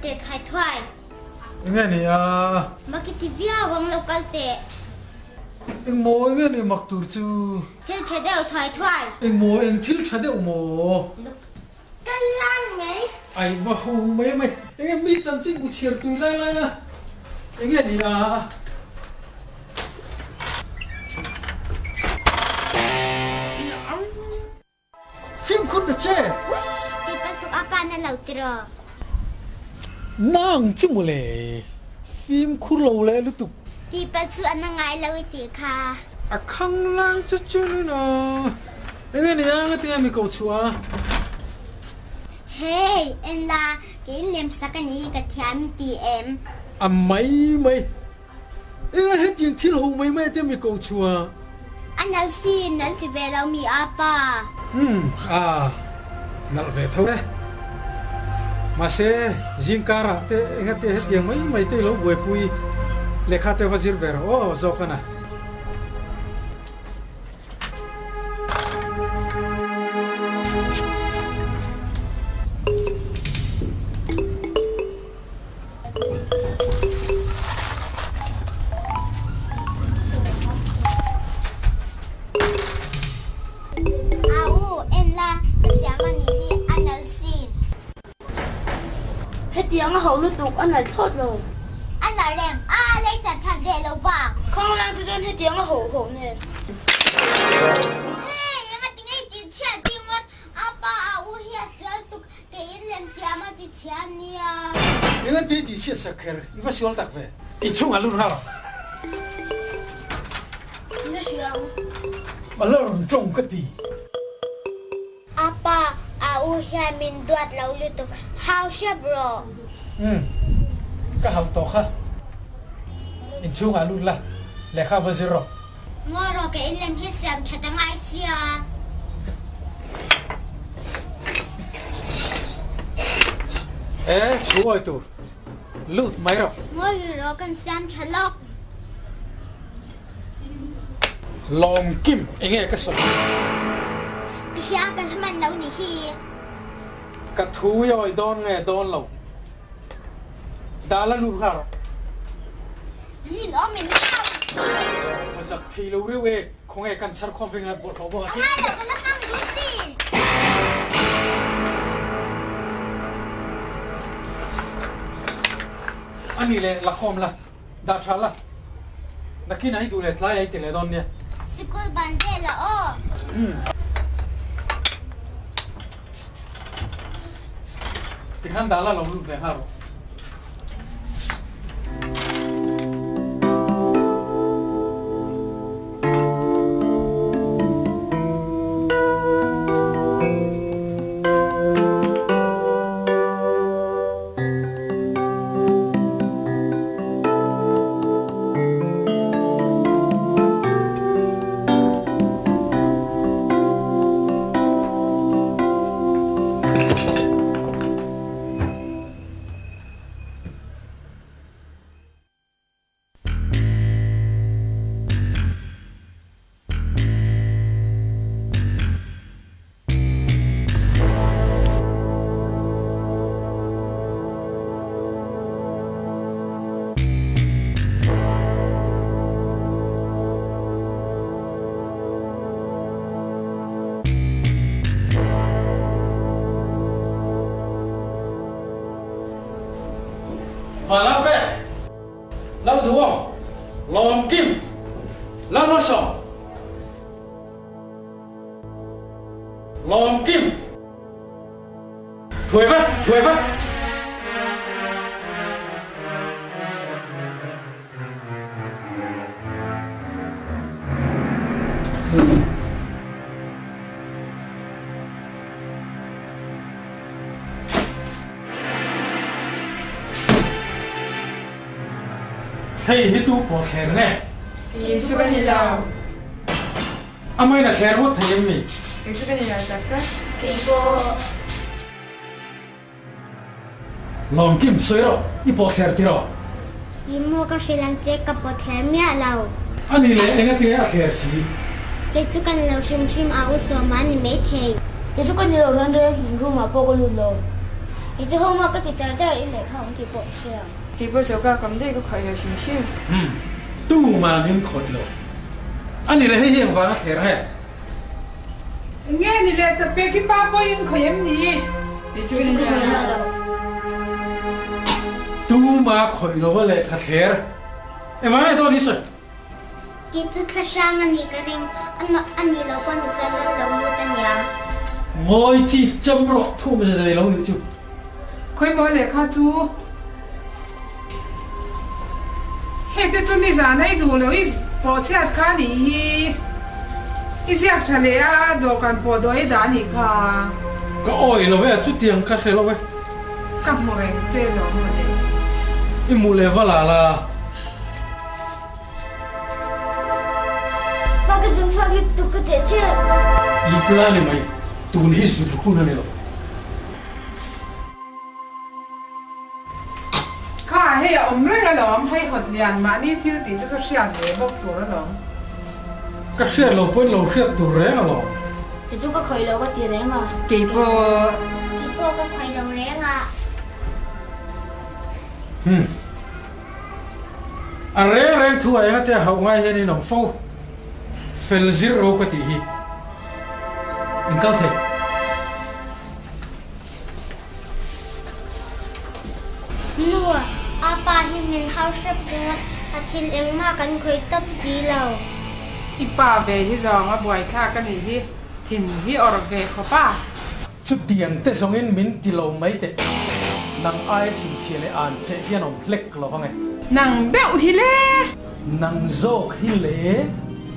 te khai thoại. Nghe này à. Mà cái tivi wang local te. Anh mua nghe này mặc tủ chú. Thiếu chơi đều thoại. Anh mua anh thiếu chơi đều mua. Cái lan mấy. Ai mà hùng mấy mày. Anh em biết chân chính của chiều tùy lại lại à. Anh nghe này à. Phim khôn được chứ. Đi bắt tục apa na lâu tiro. Nàng chứ mù lệ. Phim khôn lâu lệ lúc tục. Đi bắt su anh ngay lâu ti kha. À khăng lang chứ chứ nữa nè. Anh nghe này à, cái tiếng mình cầu chùa. Hey, anh là cái liềm sắc cái này cái thiam ti em. À mấy. Anh hết tiền thiếu hùng mấy tiếng mình cầu chùa. Anh nói si về lâu mi apa. À, nãy về thôi. Mà sẽ riêng cara thế anh hết tiền mấy tiếng lâu buổi bụi lệ khát thế vazir về rồi, rồi cái này. Tiếng hậu lưu tục anh lại thoát rồi. Anh nói rằng lấy sản phẩm để lâu vàng. Không làm cho hết tiếng hậu nè. Hey, yang tiếng ấy tiếng chia tiếng ngon. Apa hias jual tục cái liềm xia mà tiếng chia nia. Yang tiếng chia sắc kher, ifa siol tak về. In Chhung alun haro. Ini siang. Alun trong cái gì? Apa hias min duat lâu lưu tục. How she bro? Cái hậu to ha. In Chhung alun la, lệ khá vazir rồi. Ngoro cái liềm hias xem chặt ngay xia. Chú ơi tụi. Lụt máy rồi. Ngồi rồi cần xem chặt lọc. Long kim, anh nghe cái sợi. Cái sáng cần thăm anh lâu nỉ hi. Cái thú rồi đón nghe đón lâu. Đã là lụt haro. Nhìn ôm mình nào. Mà giặc thì lâu riêu về, không nghe cần chặt không phải ngạt bột khẩu bột. Ai là cái lắc năng đủ xin. Anh đi lệ là không là, đã trả là. Đã khi nãy tụi lệ lại ấy thì lệ đón nha. School ban dê là ô. Thì khán đã là lòng lụt về haro. Và làm bè, làm đuông, làm kim, làm nó sòng, làm kim, thuê vắt. Hey, itu po khair ne. Itu kan hilang. Amai na khair mo thayem mi. Itu kan hilang takkan? Kibo. Long kim soiro, ipo khair tiro. Imo ka silang check ka po thermia lao. Ani le enga tiya khair si. Cái kan lao shim shim au so man me thei. Cái kan hilang rande hindu ma po ko lu lo. 你这后面个地在这里来看我地保险。地保就个咁啲個佢又算唔算？都嘛免佢咯。anh đi lấy hiện vàng xẻ ra. nghe ni le ta pe ki pa po in khoyem ni. Ni chú ni là. Tu mà khởi nó vậy khát xẻ. Em nói tôi đi rồi. Cái chú khát sang anh đi cái ring anh đi lâu quan sẽ lâu mua tên nhà. Ngồi chỉ chăm rõ thu mà sẽ đây lâu nữa chứ. Khoi mo le kha chu. He te chu ni za nai du lo I po chat kha ni hi. I siak thale a do kan po do I da ni kha. Cái oi nó vậy chút tiền khát xẻ nó vậy. Kap mo reng che lo mo le. Im mua leva là. Ba cái chúng cho cái tụ cái thế chứ. I plan này mày tuần hi sụt khuôn này rồi. Kha he om reng la lom hay hot lian ma ni thil ti chu sian le bok tu la lom. Cái xẻ lâu quên lâu xẻ tủ rẽ rồi. Thì chúng có khởi lâu có tiền đấy mà. Kỳ bộ Cái cô có phải đầu rẽ à. À rẽ thu ai hết thì hậu ngay thế này nó phô. Fel zero cái gì hi. In câu thế. Nua, apa hi min house shop dengan akhil yang makan kue top silau. I pa ve hi zong a boy kha ka ni hi. Thin hi or ve kho pa. Chút tiền tết xong in min thì lâu mấy tết. Nang ai thì chia lại an chế hiền ông lek lo phong ấy. Nang beu hi le. Nang zok hi lệ.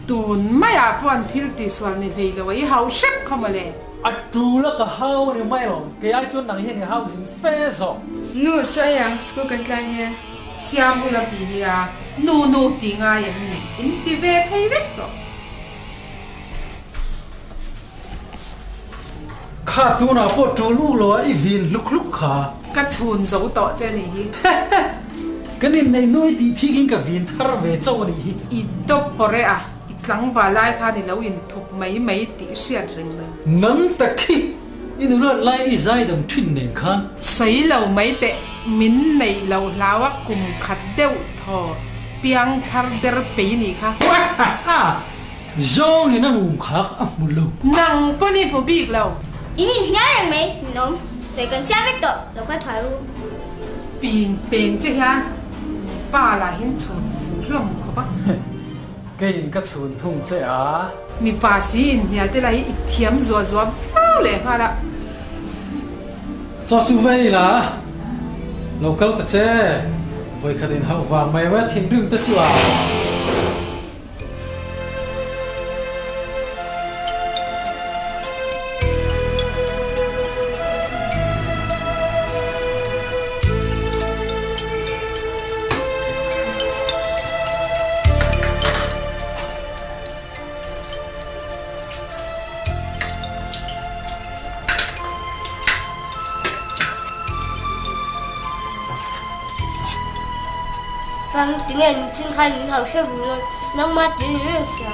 Tun mai a pon thil ti swal ni le lo I house shop khom le. À tu là cái hao này mai rồi. Cái ai chọn nang hiền hao xin phê rồi. nu cho yang school kan klai nghe. Siam ula ti ni a nu ti nga yang ni. In ti ve thei vek lo. Khá tu nào po trâu lu lo ai vin lúc khá. Ka chun zo to che ni hi. Cái này nuôi thì thi kinh cả vin thar về châu này hi. I top pore a. I tlang va lai kha ni lo in thuk mai ti siat ring na. Nang ta khi. In nó lại giải đầm thuyền nền khan. Sei lo mai te min nei lo lawa kum khat deu tho. Piang thar der pe ni kha. Do người năng khác ấp một lâu. Nang poni pho big lo. Ini nhá rằng mấy nôm. Rồi cần xem vết tổ, đâu có thoại luôn. Pin pen che han. Pa la hin chun fu lom ko ba. Cái in cái chuồn thùng chế à. Mi pa si in ya te lai thiam zo zo phao le kha la. Cho chú vay là local ta chế. Với khá đến hậu vàng mày quá thiên rừng ta chú à. Kan tinggal cing kan hau shop luôn. Nang ma tin ni sia.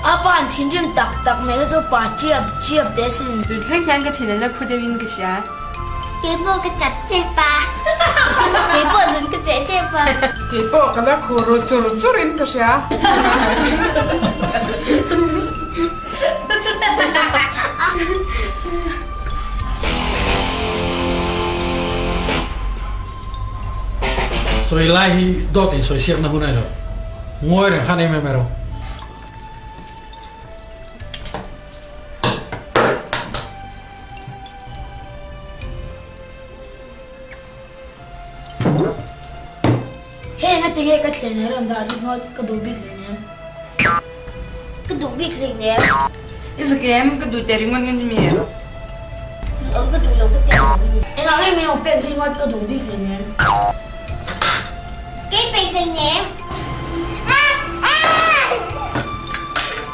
Apa an tin dim tak me cái số pa chiap de sin. Du klai yang cái thì là phụ đề viên cái gì à? Cái bộ cái chặt chê pa. Cái bộ dân cái chê pa. Ti po ka la khu ru chu rin ka sha. Rồi lại đo tiền soi xiếc nó hôm nay rồi. Ngồi để khăn em rồi. He na tinggal cái chuyện này làm ra đi nó cái đồ big này nè. Cái đủ việc gì nè. Is cái em cái đuôi teri ngon ngon mi. Ông cái đủ lâu cái tiền. Em nói em không biết cái ngon cái đồ big này nè. Cái bịch này nè.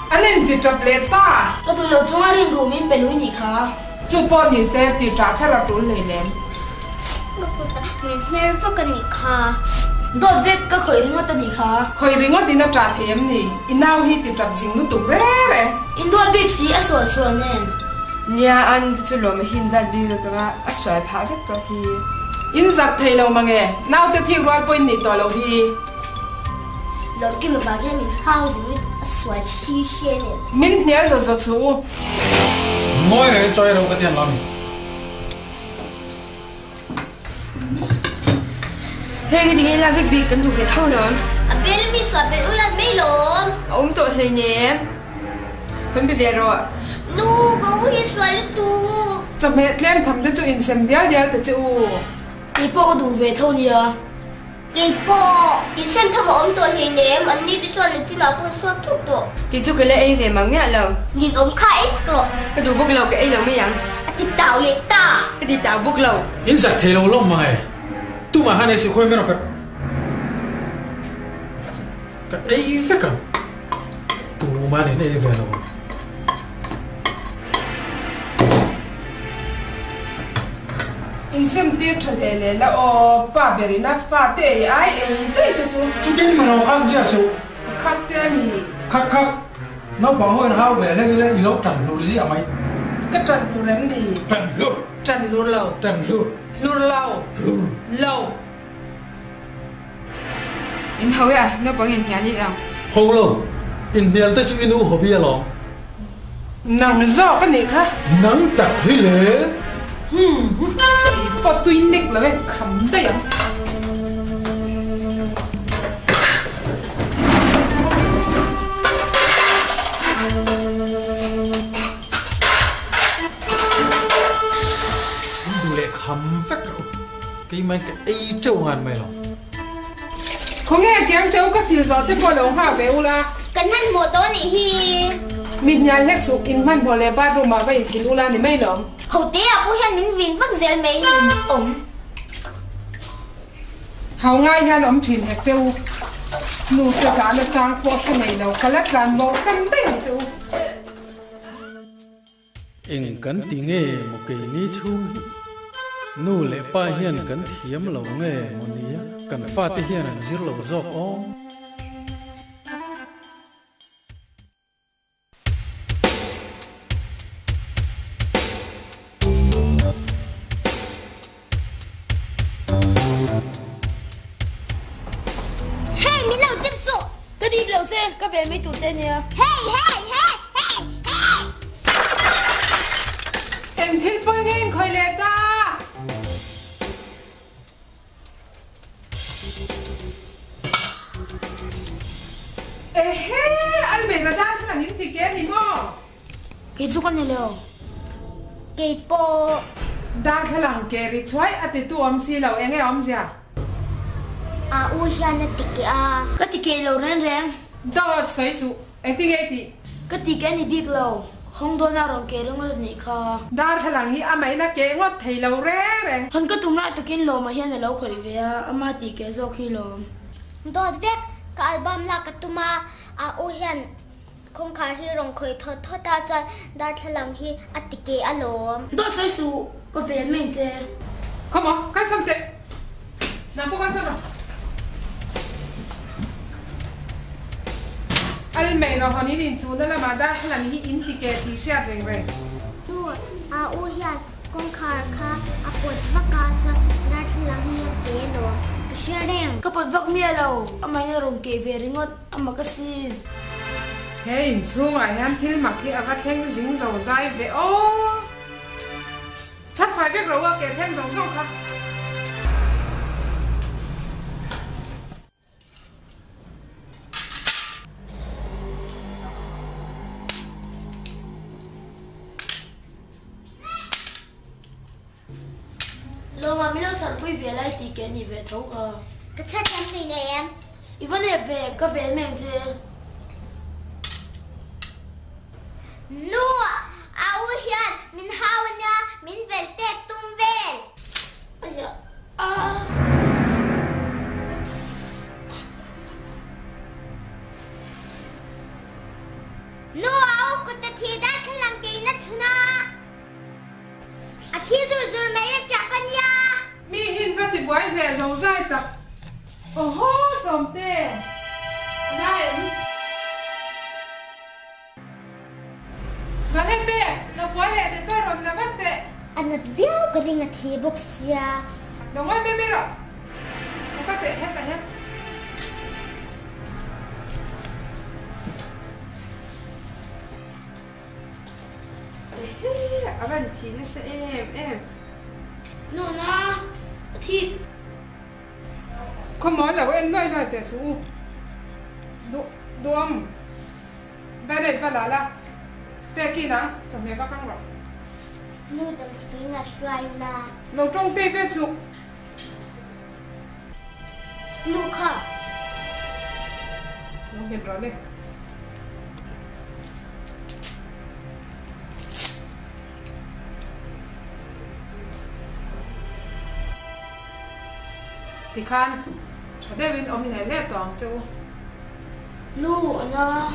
Alen ti chop le sa. Cái đồ lâu chúng anh đồ mình bên núi nhỉ khá. Chu po ni se ti tra kha la tu le nem. Cái bộ ta mình nghe phát cái này kha. Đốt vết cái khởi đi ngon tên nhỉ khá. Khoi ringo ti na tra them ni. Inau hi ti chap jing lu tu re re. In đốt big xí ở sườn nè. nia an chu lo ma hin dan bi lo ka a swai pha vek to hi in zak thei lo mange nau te thi roi point ni to lo hi lor ki ma ba ke min house mit swai shi she ne min hnial zo zo chu ngồi rồi chơi đâu có tiền lắm he cái ding la vek bi kan du ve thau lo a bel mi so bel ulat me lo to hle ne hon bi ve ro nu go hi swai tu cham me tlem tham de chu in sem dia dia te chu ki po du ve thau ni a cái bộ ý xem thầm ôm tuổi thì ném anh đi đi cho nên chỉ là không suốt thuốc độ ki chu ke le ai ve mang ya lo nhìn ôm khai rồi ka du buk lo ke ai lo me yang thì tạo liệt ta ka ti ta buk lo in giặc thế lâu lắm mà tu mà hai này sẽ khôi mới nó phải cái ấy phải cả tu mà này này về rồi in sem te thon ele la o pa beri na fa te ai te chu chú kinh mà nó khác gì à số khát che mi khác khác nó bảo hồi hao về lên lên lâu trần lụt gì à mày cái trần lu rem đi trần lụt lâu trần lụt lu lâu in hau ya no bang in nya ni ang hầu lâu in miền tây chú inu hộp bia lo nang zo cái này khác nắng chặt hơi lệ chạy bỏ tuy nick là cái khẩm đây à đủ lệ khăm phách rồi cái mấy cái ấy trâu ngàn mày lo không nghe tiếng cháu có xìu gió tới bỏ đầu hạ béo là cần hắn một tối này hi mình nhà nhắc sụp in man bỏ lệ ba rồi mà vậy xin ula thì mấy lắm hậu tế à bố hắn mình viên vắt dễ mấy ổng hầu ngay ha lắm chuyện hẹp châu nụ cho giá nó trang qua cái này đâu cái lát làm màu xanh đấy hả châu anh cần tiếng nghe một cái ní chú nô lệ pa hiền cần thiếm lâu nghe một ní cần pha tê hiền ăn dưa lâu dọc ó hey mình lâu tiếp xúc cái đi lâu xe cái về mấy tụ xe nè hey hey hey hey hey em thích bơi nghe khỏi lệ ta anh mẹ là đang là những thì kia thì mò cái chú con này lâu cái bộ đang thay lòng kề đi chơi à thì tu om xí lâu em nghe om gì à à ui hắn là tiki à cái tì kê lâu rèn rèn đâu xoay su em thì nghe thì cái tì kê này biết lâu không đâu nào rồi kê đâu mà này kha đang thay lòng hi à mấy là kề ngót thầy lâu ré rè hắn cái tụi nó tụi cái lâu mà hiện là lâu khỏi về mà tì kê sau khi lâu đột vét cái album là cái tụi mà à ui hắn không khai hi rong khơi thốt thốt ta cho đã thay lòng hi à tiki à lồm đó sai su có về mình chứ không mà cắt xong tệ nào bố cắt xong rồi anh mẹ nó còn đi chú nữa là mà đang thay lòng hi in thì kề thì xe rèn rèn nu à ui hắn không khai kha à bột vắt cá cho đã thay lòng hi kế lồm cái xe đen cái bật vắt mía lâu mà này rồi kê về rồi ngót mà cái xin hey chú mà anh thiếu mặc cái áo khen dính dầu dai về ô chắc phải biết rồi kể thêm dầu dầu không lâu mà mình đâu sợ quý về lại tì kê này về thấu cái chất em gì nè em vấn đề về có về mình chứ nu à ui hắn mình hao nha mình về tết tung về ây da à nu à cô ta thì đã thay lòng kế nát chuna à khi rồi rồi mấy cái chắc anh ya mi hin cái thì quái về dầu dai tập ô hô sòng tê đây mà lên bè nó quá lẹ thì tôi rồi nó bắt tệ anh nát véo cái đi ngắt thi bốc xia đúng rồi bè rồi nó bắt tệ hết hết à bạn thì nó sẽ em nó na thì không nói là em nói tệ số đuông bè này bè là bè kia nào chẳng mẹ bác căng rồi nu tầm tí ngắt xoay là lâu trong tê bè số nu khờ nó biết rồi đấy thì khan cho đây bên ông này lẽ toàn châu nu na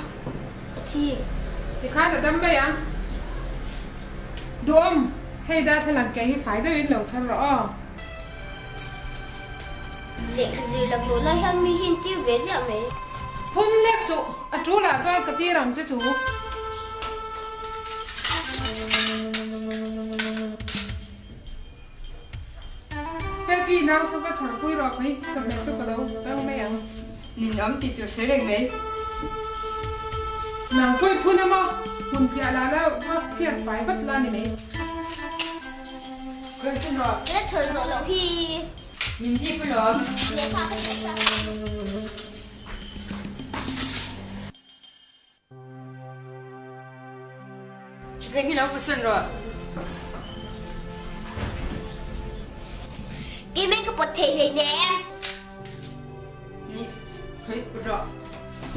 thì khan là đâm bây à đuông hay đã thay làm cái phải đây bên lẩu chân rõ để cái gì là bố lại hàng mi hin tiêu về gì mày phun lek số à chú là cho cái tia làm cho chú cái kia nào sao có chẳng quy rồi mấy chẳng mẹ chút vào đâu phải không mẹ à nhìn ấm thì chủ sẽ được mấy nàng quy phun em à phun phía là phía phải vất lên này mẹ quên xin rồi để chờ rồi lâu hi mình đi bây giờ để phá cái gì ra thấy cái nó cũng xin rồi cái mấy cái bột thịt này nè nè thấy rồi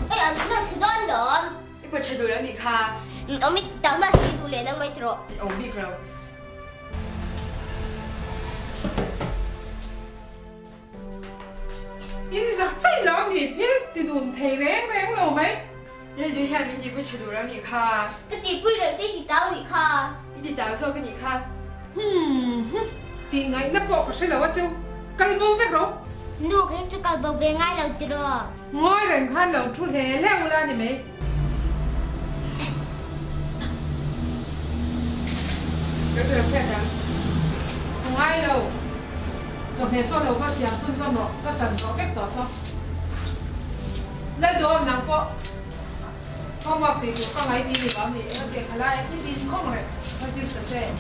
ơi anh nó phải đón đón cái bữa chơi đồ đó đi kha nó mới tắm mà xí tụ lên nó mới trộn thì ông biết rồi in giặc chạy lắm thì thế thì đồn thầy rén rồi mấy nên đi hàng mình chỉ bữa chơi đồ đó đi kha cái tí quy được chứ thì tao thì kha đi đào sâu cái gì kha thì ngày nó bộ cái là chú cái bố biết rồi nu cái chú cần bảo vệ ngay đầu tiên rồi ngồi đằng khan lẩu chút hè leo ra này mấy cái đồ phê đó không ai đâu cho phê sau đầu có xia xuân xong rồi có chẳng có biết đó sao lấy đồ nặng bộ không mặc thì có ngày đi thì bảo gì nó tiền phải lại cái gì không rồi nó chịu sửa xe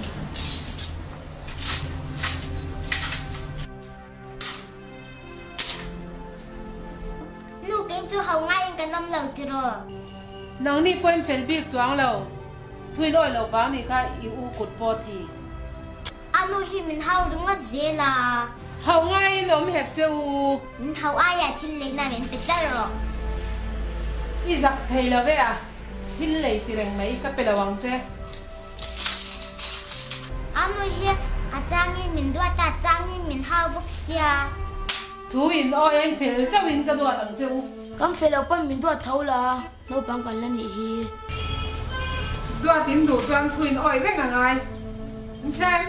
nu cái chú hầu ngay cái năm lần thì rồi nang ni point fel bi chuang lo thui loi lo ba ni kha i u kut po thi anu hi mình hầu đúng ngắt dễ là hau ngai lom het cheu mình hầu ai à thì lấy này mình biết rồi i zak thei la ve a thil lei ti reng mai ka pela wang che anu hi à trang hi mình đua ta trang hi mình hầu bốc xia thu in o en fel chau in ka do ang cheu kam fe lo pan min do thau la no pang kan la ni hi do tin du chuan thu in oi reng angai xem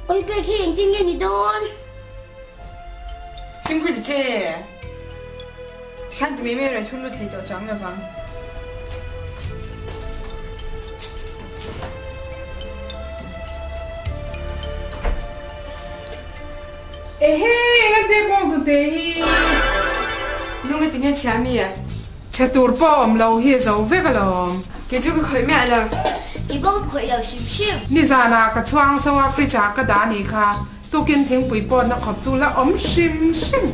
ôi cái khi anh tin nghe gì đôn听过这看对面人全都提到张了方cái thế con cái thế弄个点钱面 che tur po om lo hi zo ve ka lo 给这个可以买了 cái bông khởi đầu xìm xìm ni za na ka chuang so wa fri cha ka da ni kha tu kin thing pui po na khop chu la om sim sim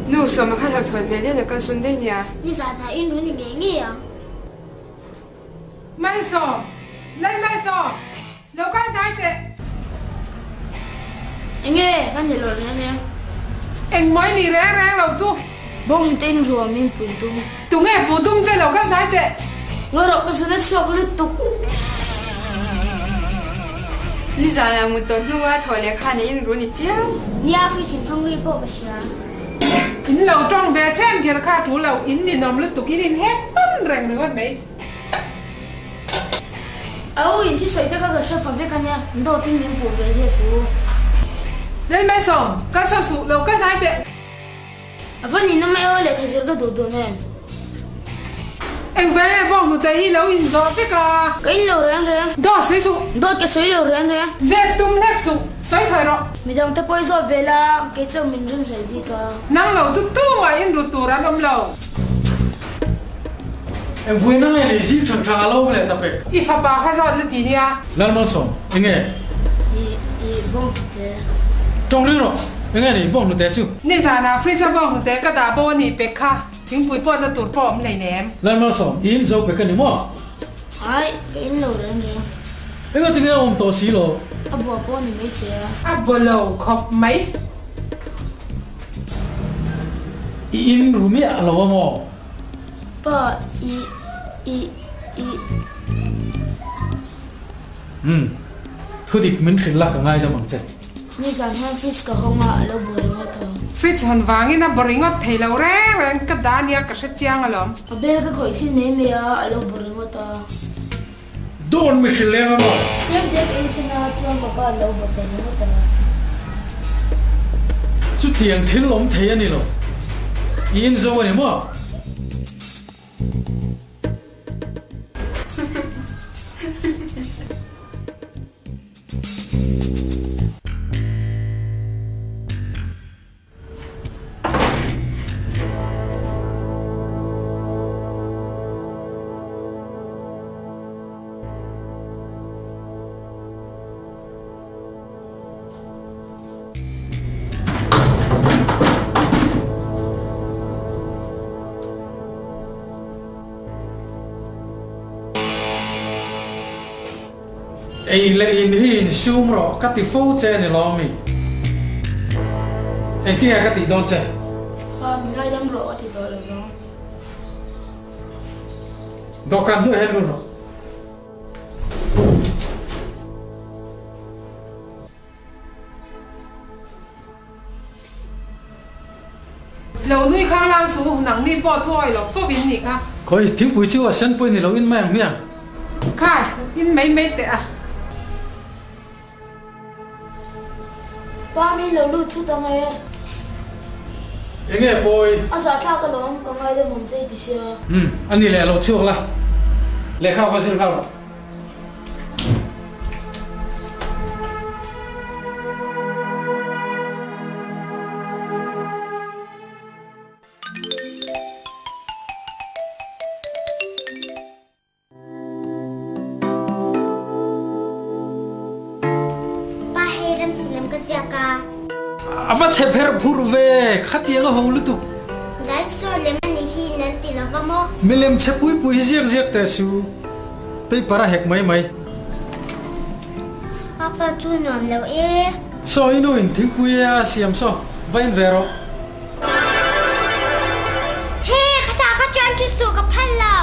nu什么看到团面练了跟孙队呢 như giờ này in nó nghe nghe à mai so lên mai so lo ka dai che anh nghe kan ye lo ni anh en moi ni re re lo chu bong tên rồi mình pui tung tu nghe pu tung che lo ka dai che ngồi đó cái sự sọc lít tục 你咋了？我等你我头来看你，如你这样。 nhà phi chính không đi bộ cái gì in lâu trong về chen kia khá chú lâu in đi nằm lúc tụi in hết tấn rèn được con mấy in thì xây cái cái shop phải cái nha đâu tin mình bù về gì số lên mấy sòng cái sản xuất lâu cái này tệ vẫn nhìn nó mấy ơi lại cái gì cái đồ đồ này anh về bong một tay lâu in gió cái cả cái lâu rồi đó xây số đó cái xây lâu rồi dẹp tung hết số xây thôi rồi mình đang tập bây giờ về là cái chỗ mình đừng thấy gì cả năng lâu chút tu mà in rụt tu ra đông lâu em vui năng này gì thằng trà lâu này tập bек if a ba hay sao thì đi à lần mà xong anh nghe bông thế trong rừng rồi anh nghe này bông nó té chứนี่สานะฟรีจะบอกหนูแต่กระดาษโบนี่เป็กค่ะถึงปุ๋ยปอดตูดปอมไหนแหนม lần mà xong in dâu bek cái này mà ai cái lâu rồi anh nghe tiếng nghe ông to xí lo bố này mấy chế อ่ะบ่โลขอบไหม in rumi alo mo ba i thu địch mình khinh lạc ngay đó mang chạyนี่สั่งให้ฟิสกับห้องอ่ะแล้วบริมาเถอะ ฟรีจะหันวางนี่นะบริงอเทเลวแรงกระดาษเนี่ยกระเจียงอะหรอ เบลก็คอยสิเนมีอ่ะแล้วบริมาเถอะ โดนไม่ขึ้นเลยมั้ง เด็กเด็กเองสินะช่วงบอกว่าแล้วบริมาเถอะ จุดเตียงทิ้งล้มเทียนี่หรออินโซ่เนี่ยมั้งไอ้เล่นหินซูมหรอกัติโฟเจเนี่ยล้อมีไอ้ที่กัติโดนเจมีใครดำรอที่ตัวเลยน้อง ดอกกันด้วยเห็นรู้หรอ เราลุยข้างล่างสูงหนังนี่ปอดถ้วยหรอกฟ้าวินนี่ค่ะ คอยทิ้งปุ๋ยชื่อว่าฉันปุ๋ยนี่เราอินแม่งเนี่ย ค่ะอินไม่แต่อะ ป้ามีเราลูกทุกตัวไง เอ็งไงปุ๋ย อาสาข้าวกันน้องก็ไงได้ผมใจดิเชีย อันนี้แหละเราเชื่อละเลขาฟ้าสินข้าวอาว่าเชฟเฮร์พูดเวขัดยังก็หูลุตุ ได้ส่วนเลมันนี่หินนั่นติละว่าโม มิเลมเชฟปุยเจียกแต่สูไปปาระเหกไหมป้าป้าจูนอมแล้วซอยนู่นทิ้งปุยอาเซียมซอไว้เวรอเฮ้ข้าสาวข้าจวนชุดสูกับพันเรา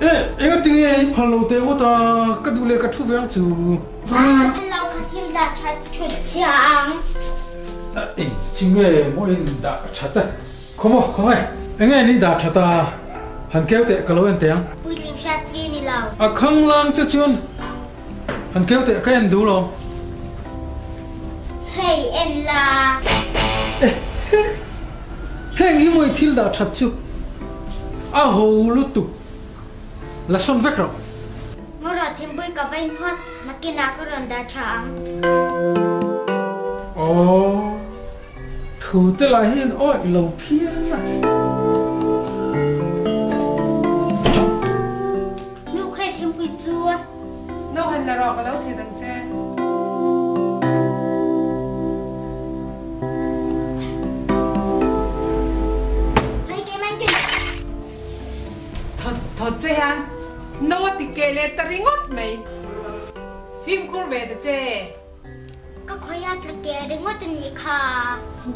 เอ็งก็ติงไอ้พันโลเตวตาก็ดูเลยก็ทุบยังจูพันเราข้าทิลดาชัดชุดช้าง เอ้ยจริงเว้ยโมยด่าชัดแต่ขโมยเอ็งไงนี่ด่าชัดตาหันเกี้ยวเตะกะโลเอ็นเตียง ปุยลิมชาจีนี่เรา ข้างล่างจะชวนหันเกี้ยวเตะก็เอ็นดูหรอ เฮ้ยเอ็นลา เฮ้ยอีโมยทิลด่าชัดจูอ้าวลุตุละส่วนเวกหรอ เมื่อเราทิ้งบุยกับไว้พอดนักกินนักรันดาช้าง โอ้ถูกจะลายเห็นอ้อยเราเพี้ยนนะ ลูกเคยทิ้งบุยจัว เราหันนรกแล้วทีตั้งใจให้แกมันกิน ถอดใจฮันโน้ติเกเลตริงอดไหมฟิล์มคูร์เวตเจก็ขอยาตะแกดึงว่าจะหนีค่ะ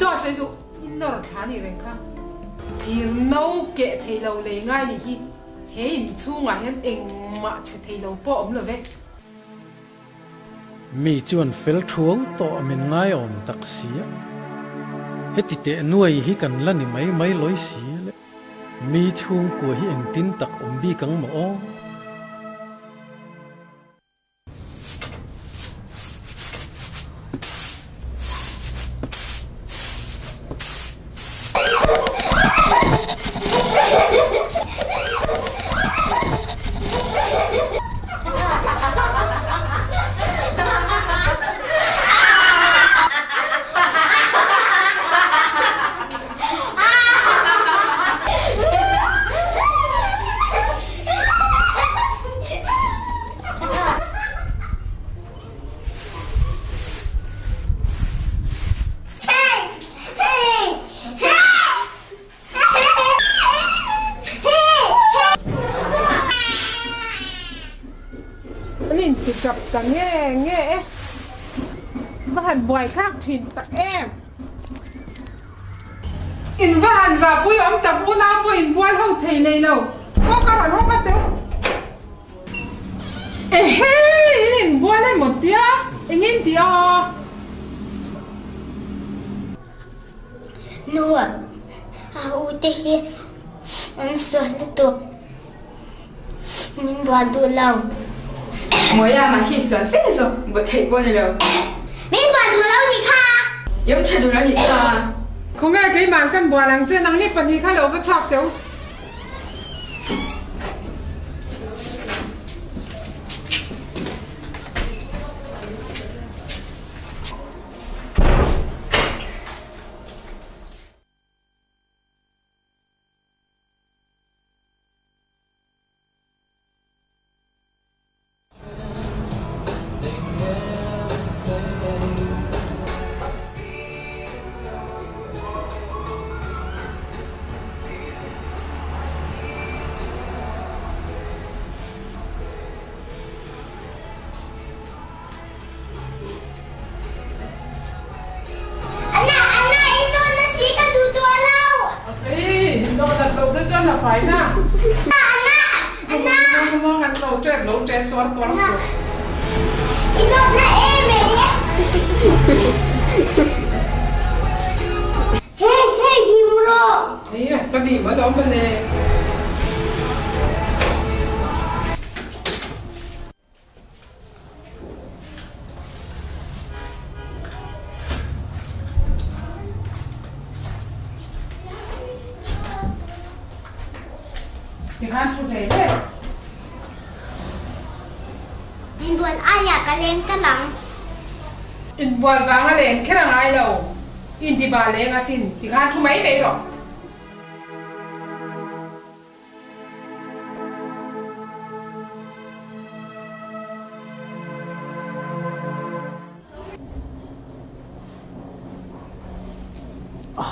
ดอสสุอินนอร์ฐานี่เรงค่ะที่โน้เกะเทเราเลยง่ายนี่เห็นช่วงเห็นเองมาเชเทเราป้อมเลยเว้มีจวนเฟลทัวต่อมันง่ายอมตักเสีย hết thì tệ nuôi hi cần là mấy mấy lối xí lệ mi chung của hi anh tin tắc bi căng mỏ Linh thì gặp cả nghe và hẳn bòi khác thìn tặng em in và hẳn giả bùi ấm tập u na bùi in bòi hậu thầy này nào có cả hẳn không có tiêu ê hey in bòi này một tia in tia nua u te hi an sual tu min bua du lau Mỗi nhà mà khi xoắn phết rồi, một thầy bố này đâu. min bua du lau ni kha Yếu chơi đủ nó nhỉ ta. không nghe cái màn cân bùa làng trên nắng nếp phần đi khai đầu với chọc tiêu chân là phải na Anna ngăn lẩu trên toán số ino na eme hey di mulo iya cái gì mà đó bên này Ikan sudah deh. min buat ayah kalian kelang In buat bang ada kira ngai lo. In di balik ngasin. Ikan tu mai mai lo.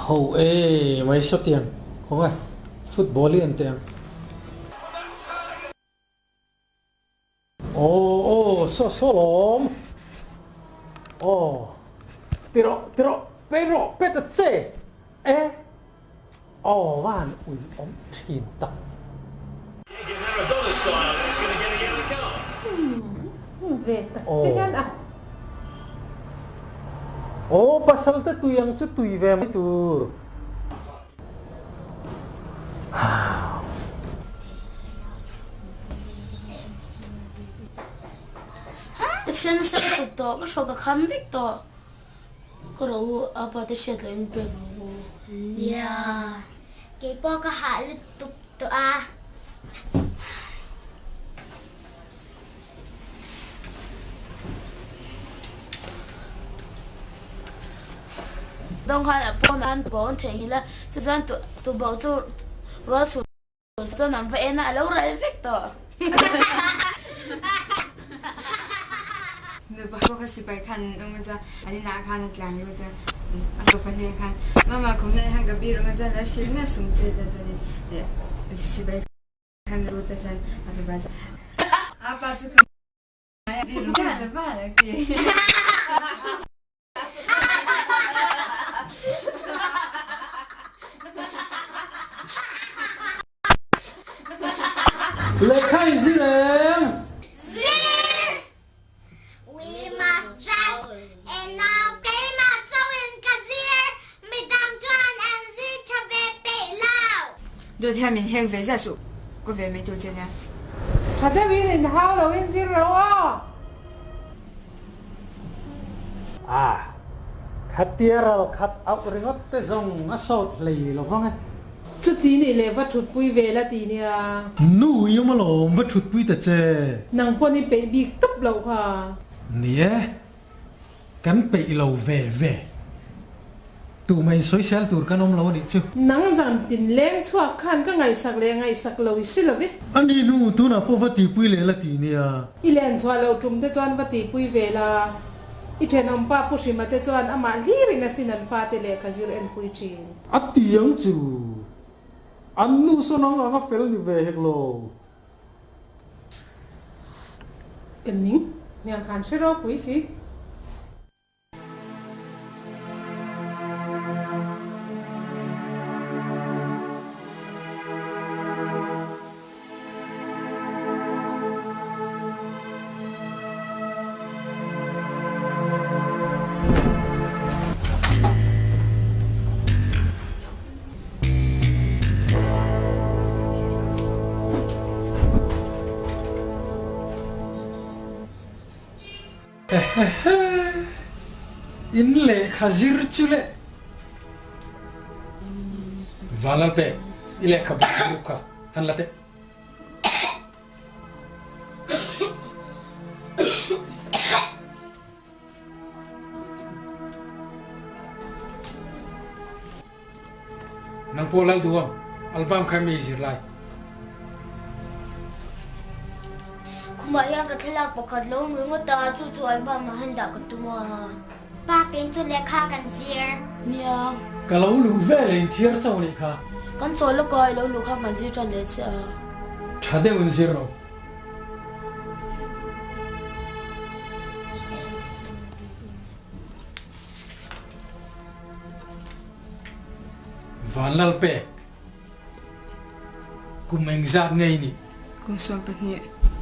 hậu ê mấy số tiền không à football liền tiền Solom. Pero, petace. Van, pinta. Maradona style, it's going to get a yellow card. Veta, jangan Pasal tu yang setui vem itu. Sen sa to ko so ka khambik to ko ro apa te shet lo in pe go ya cái po ka hạ tuk to a dong ha pon an pon the hila se jan to bo zo ro su so nam va ena lo ra effect to Bago kasi pa kan nga dyan, ani nakakanat lang yun dyan. Ako pa niya kan, mama kung na hanggang biro nga dyan, siya na sumtse dyan dyan. Si ba kan luta dyan, ako ba dyan. Apa dyan ko na biro nga, ba lagi. Lekhain zirem. we must just enough game at so in kazir midang theo mình hẹn về ra số có về mấy tuổi chưa nha thật ra vì nên hao đầu in gì rồi à khát tia rồi khát áo ringot te zong assault lì lo phong ấy chút tí này lệ vật thuật bùi về là tí nè nu yêu mà lo vật thuật bùi ta che nàng quân đi bị bị tấp lậu hả nè cắn bị lâu về tụi mày xối xéo tụi cái nôm lâu đi chứ nàng rằng tin lên chua khăn các ngày sạc lâu xí là biết anh đi nu tụi nào po vật tì bùi lệ là tí nè i lên chua lâu trùm te chuan vật tì bùi về là i trên ông ba pushi mà te chuan ama hiri na sin an fa te le kazir en pui chin à tiếng chú anh nu số nó ngang phèo đi về hết lo cần nín nàng khăn sẽ rau pui xí in lệ khazir chú lệ valal pe ile ka buka han late nang polal duam album kami zir lai Kumaya ka thalak pakhat lom ringota chu album ma handa ka tuma pa ken chu lekha kan zir nia kalau lu ve len chiar sau ni kha kan so lo koi lo lu khang kan ji chan le cha thade un zir ro vanlal pe kumeng zat ngai ni cũng xong bật nhẹ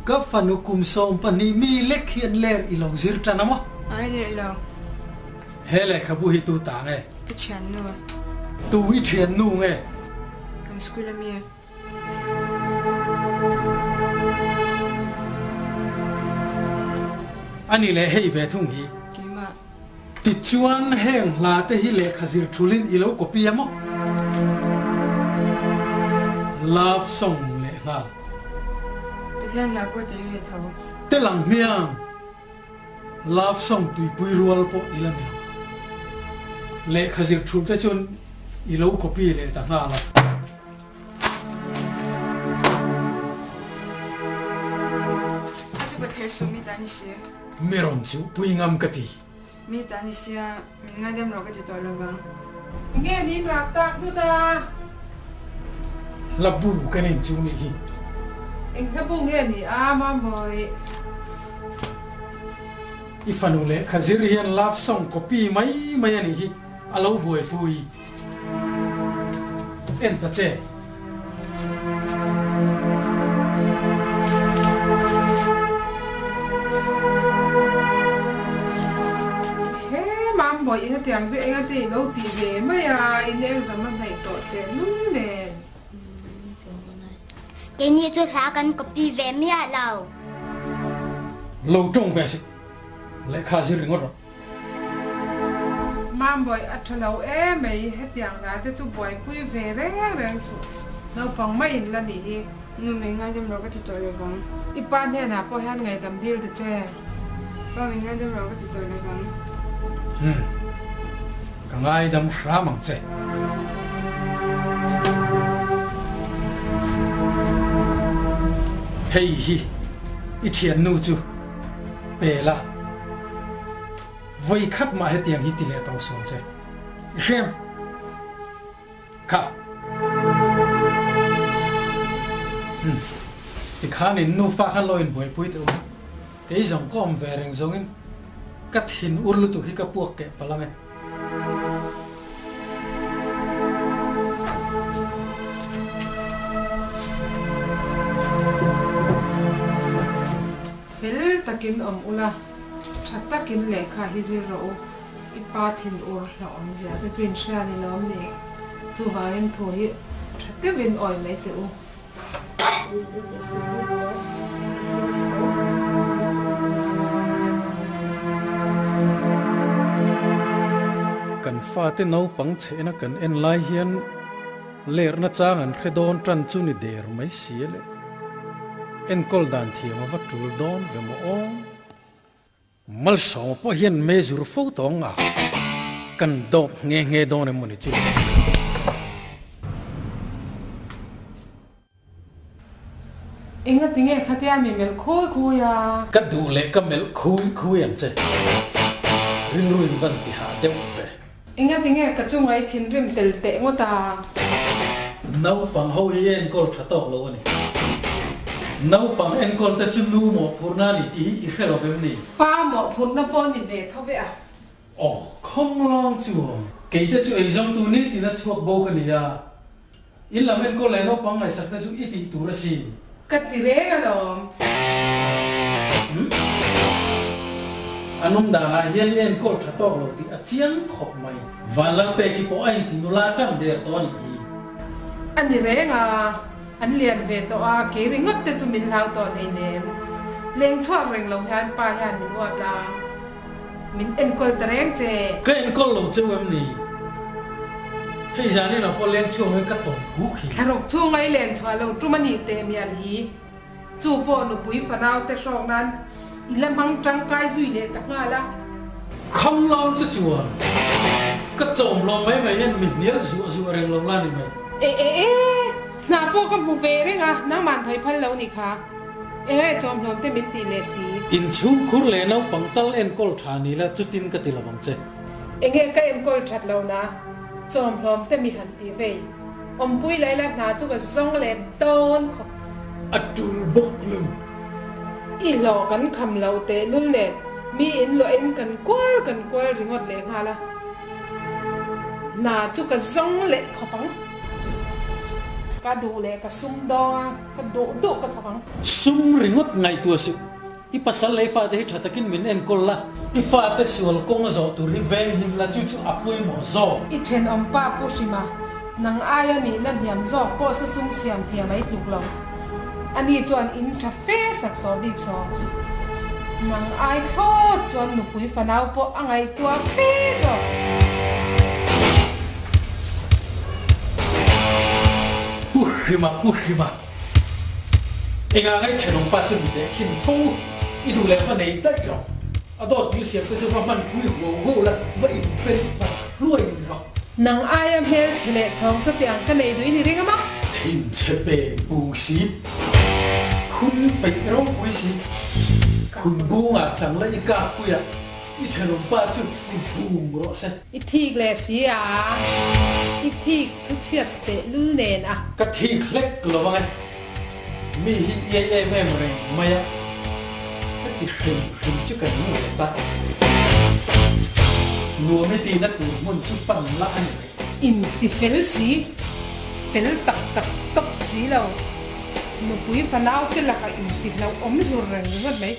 ka fanu kum som pani mi lek hian ler ilong zir tanamo ai lệ lâu hele khabu hi tu ta nge cái chán nữa tu hi thian nu nge kan school là mía ani le hei ve thung hi cái mà ti chuan heng la te hi le khazir thulin ilo copy amo love song le ha cái theo là có thể về thầu te lang miang love song tui pui rual po ilami le khazir thul te chun ilo copy le ta nga la azu bật theo số mi tani xia meron chu pui ngam kati mi tani xia mình ngay đem rồi cái gì tôi làm vâng nghe nín rạc tạc đu ta labu kanin chu ni hi anh thắp bung nghe nỉ mà mời ifanu le khazir hian love song copy mai ani hi alo boy pui en ta che mam boy hết tiếng về anh thì lâu thì về mấy anh em zaman này tổ chức luôn nè cái ni chu tha kan copy ve mi a lao lo tong ve si le khazir ringot ro mam boy at lâu em mấy hết tiếng là thế chú boy bui về reng su lâu phong mấy là nỉ nu mình ngay đem rồi cái gì tôi làm vâng ipan he na po han ngai tam dil te che ba mình ngay đem rồi cái gì tôi làm vâng ka ngai dam hra mang che hei hi i thian nu chu pe la voi khat ma he tiang hi ti le taw so che rem kha ti khan in nu fa khan loin boi pui tu cái dòng com về rừng giống in cắt hình urlu tu hi ka puak ke palame fel takin ula that takin le kha hi zero ipa thin ur la om zia te twin sha ni lom ni tu vain tho hi that tiếp viên ỏi mấy tiểu cần pha te nấu bằng chế na cần en lai hiền leer na chang an khedon tran chu ni der mai sia le en kol dan thi ma va tul don ve mo ong mal so po hiền me zur fo tong a kan dop nge don em ni chu inga tinge khatia mi mel khoi ya ka du le ka mel khui an che rin ruin van ti ha de ve inga tinge ka chungai thin rim tel te ngota nấu bằng hậu yên col thắt tóc lâu này nấu bằng en col ta chim lu mo purna ni ti i khelo vem ni pa mo phun na pon ni ve tho ve a không long chu cái ta chu exam tu ni ti na chuak bo ka ni ya in lam en col le nấu bằng lai sak ta chu iti tu ra si ka ti re ga lo anum da na hian en col thắt tóc lâu ti a chiang khop mai van la pe ki po ai ti nu la tam der to ni anh đi về nga anh liền về to a cái ring ngất tới chúng mình lao to này nè lên chuộc ring lâu han pa han mình qua la mình en col tereng che cái en col lâu chu em ni hay giờ này là po len chuang en ka to ku khi thà rục chu ngay lên chua lâu chu mani te mian hi chu po nu pui fanao te song nan ilam bang trăng kai zui le ta nga la không long chu chuan cái chom lo mấy mày en mình nhớ zu ring lâu la ni mày ê na po ka mu ve re nga na man thoi phal lo ni kha ê chom nom te min ti le si in chung khur le nau pangtal en kol thani la chutin ka tilawang che enge ka en kol that lo na chom nom te mi han ti ve om pui lai la na chu ka zong le ton kho atul bok lu i lo kan kham lo te lul le mi in lo en kan kwal ringot le nga la na chu ka zong le kho pang ka du le ka sum do ka do ka thawang sum ringot ngai tu su i pasal le fa de thatakin min en kol la i fa te sual kong zo tu ri veng him la chu chu apui mo zo i then om pa pu shima nang aya ni la niam zo po sa sum siam thia mai tluk lo ani chuan in tha fe sak to big so nang ai kho chuan nu pui fanau po angai tua fe zo Purima enga ngai thenong pa chu ni de hin fo i du le fa nei tai ro adot ni siam te chu fa man pui ho la va i pen va luai ro nang aya mel chele chong so tiang ka nei dui ni ringa ma thin che pe bu si khun pe ro pui si khun bu nga chang la i ka pu ya i thenong pa chu bu ro se i thik le si a i thik thu chiat te lul nen a ka thi khlek lo wa mi hi ye memory maya ka ti khim chu kan nu ta nu me ti na tu mun chu pan la an in ti fel si fel tak tok si lo nu pui fanau ke la ka in ti lo om lu reng ngot mai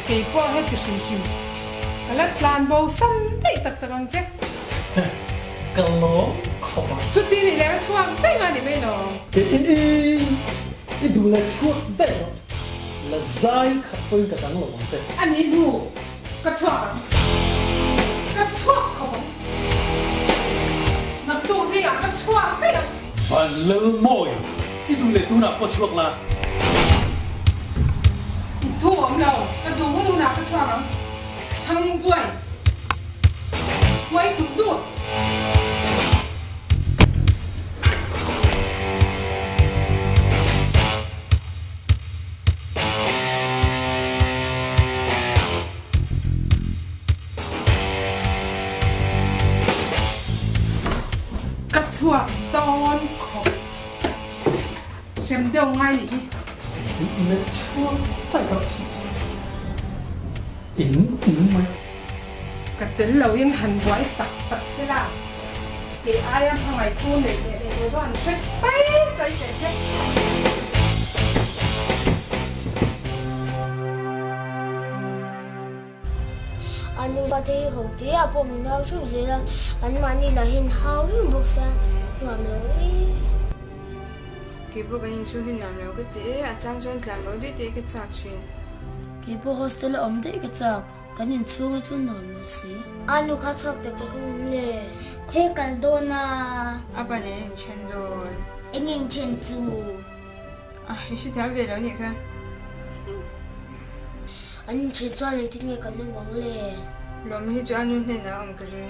ke po ha ki sim ala plan bo san tai tak ang che ka lo kho ba chu ti ni le chuang tai nga ni me lo i du la chuak dai lo la zai kha poi ka dang lo wang che ani lu ka chuang kho na tu zi ga ka chuang tai van le moi i du le tu na po chuak la i tu om lo ka du mo lu na ka chuang thang quay cũng được cắt chuột ton khổ xem đâu ngay đi ti me chuak tai ka chi in mai cắt đến lâu yên hành quái tặc sẽ là thì ai em thằng này tuôn để cho anh chết cháy anh ba thì hậu tí à bố mình đâu chút gì là anh mà đi là hình hào luôn bốc xa làm lỗi kỳ bố cái nhìn xuống hình làm lâu cái tí à trang cho làm lâu tí cái chạc chuyện kỳ bố hostel ôm đấy cái chạc cái nhìn xuống cái nồi mới xí Anu khát thuốc để có không lệ khuya cần đôn à apa này chen rồi anh nhìn trên chú à cái sự theo về đó nhỉ kha anh chỉ cho anh tin nghe cần đôn vắng lệ lo mới cho anh nên nào ông cái gì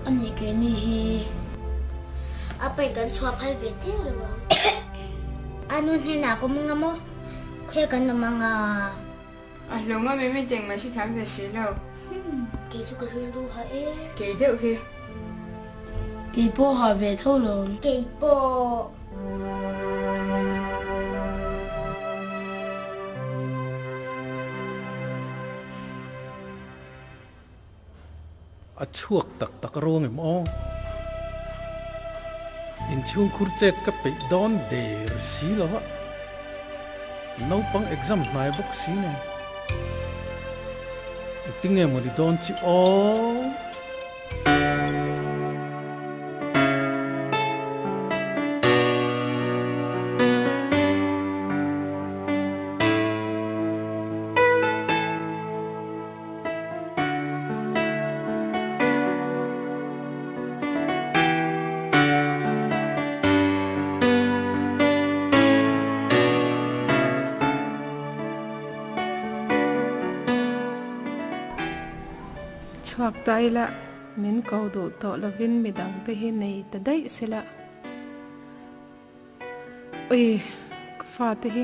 anh ấy cái này apa cần xóa phải về thế rồi vắng Anu thế nào có mong ngắm khuya cần đôn mang à à lo ngắm mấy tiền mà sự theo về xí lâu kỳ chú cái ru hả kỳ đâu khi kỳ bố hỏi về thôi luôn kỳ bộ a chuak tak tak rong em o in chung khur chet ka pe don der si lo wa no pang exam nai bok si ne tinge mo di don chi o chuak tai la min ko du to lovin midang te hi nei ta dai sela oi fa te hi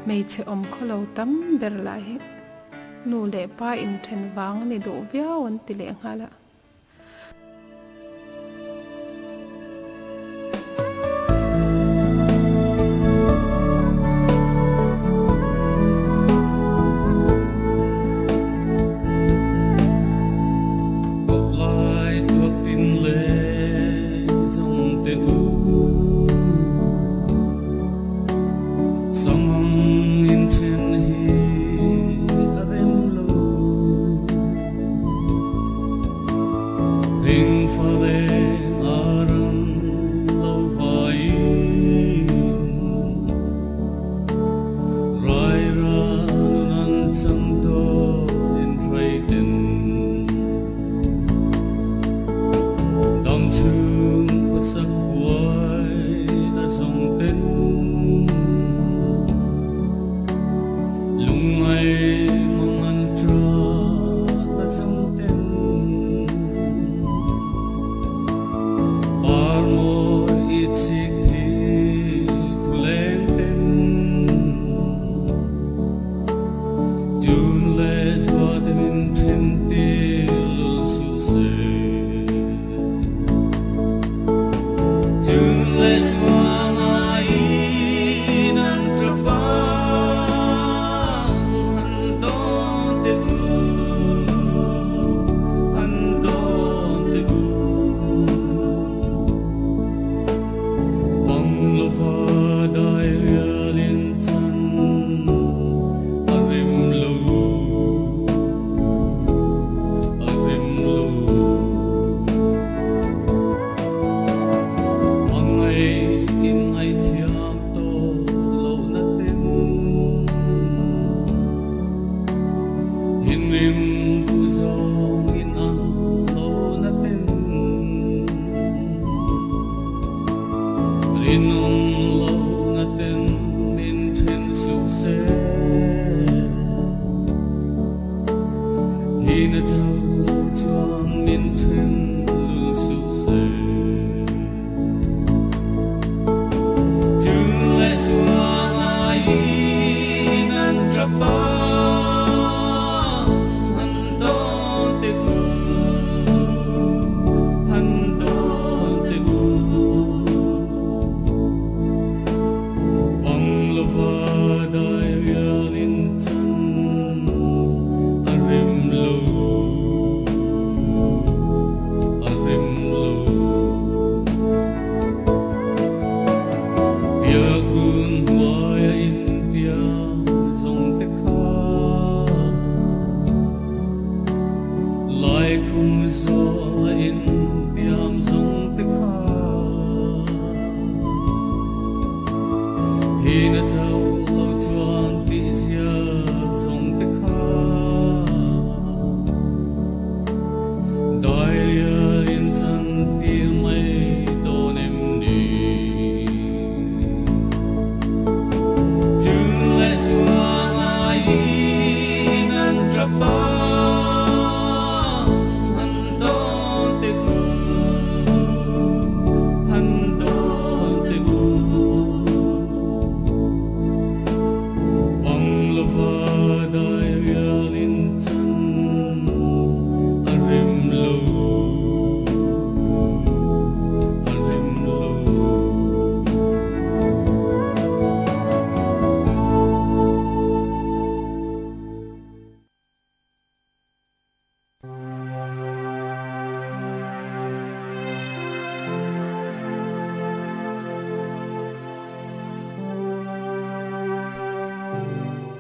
mei che om kholo tam ber la hi nu le pa in then wang ni do via on ti le ngala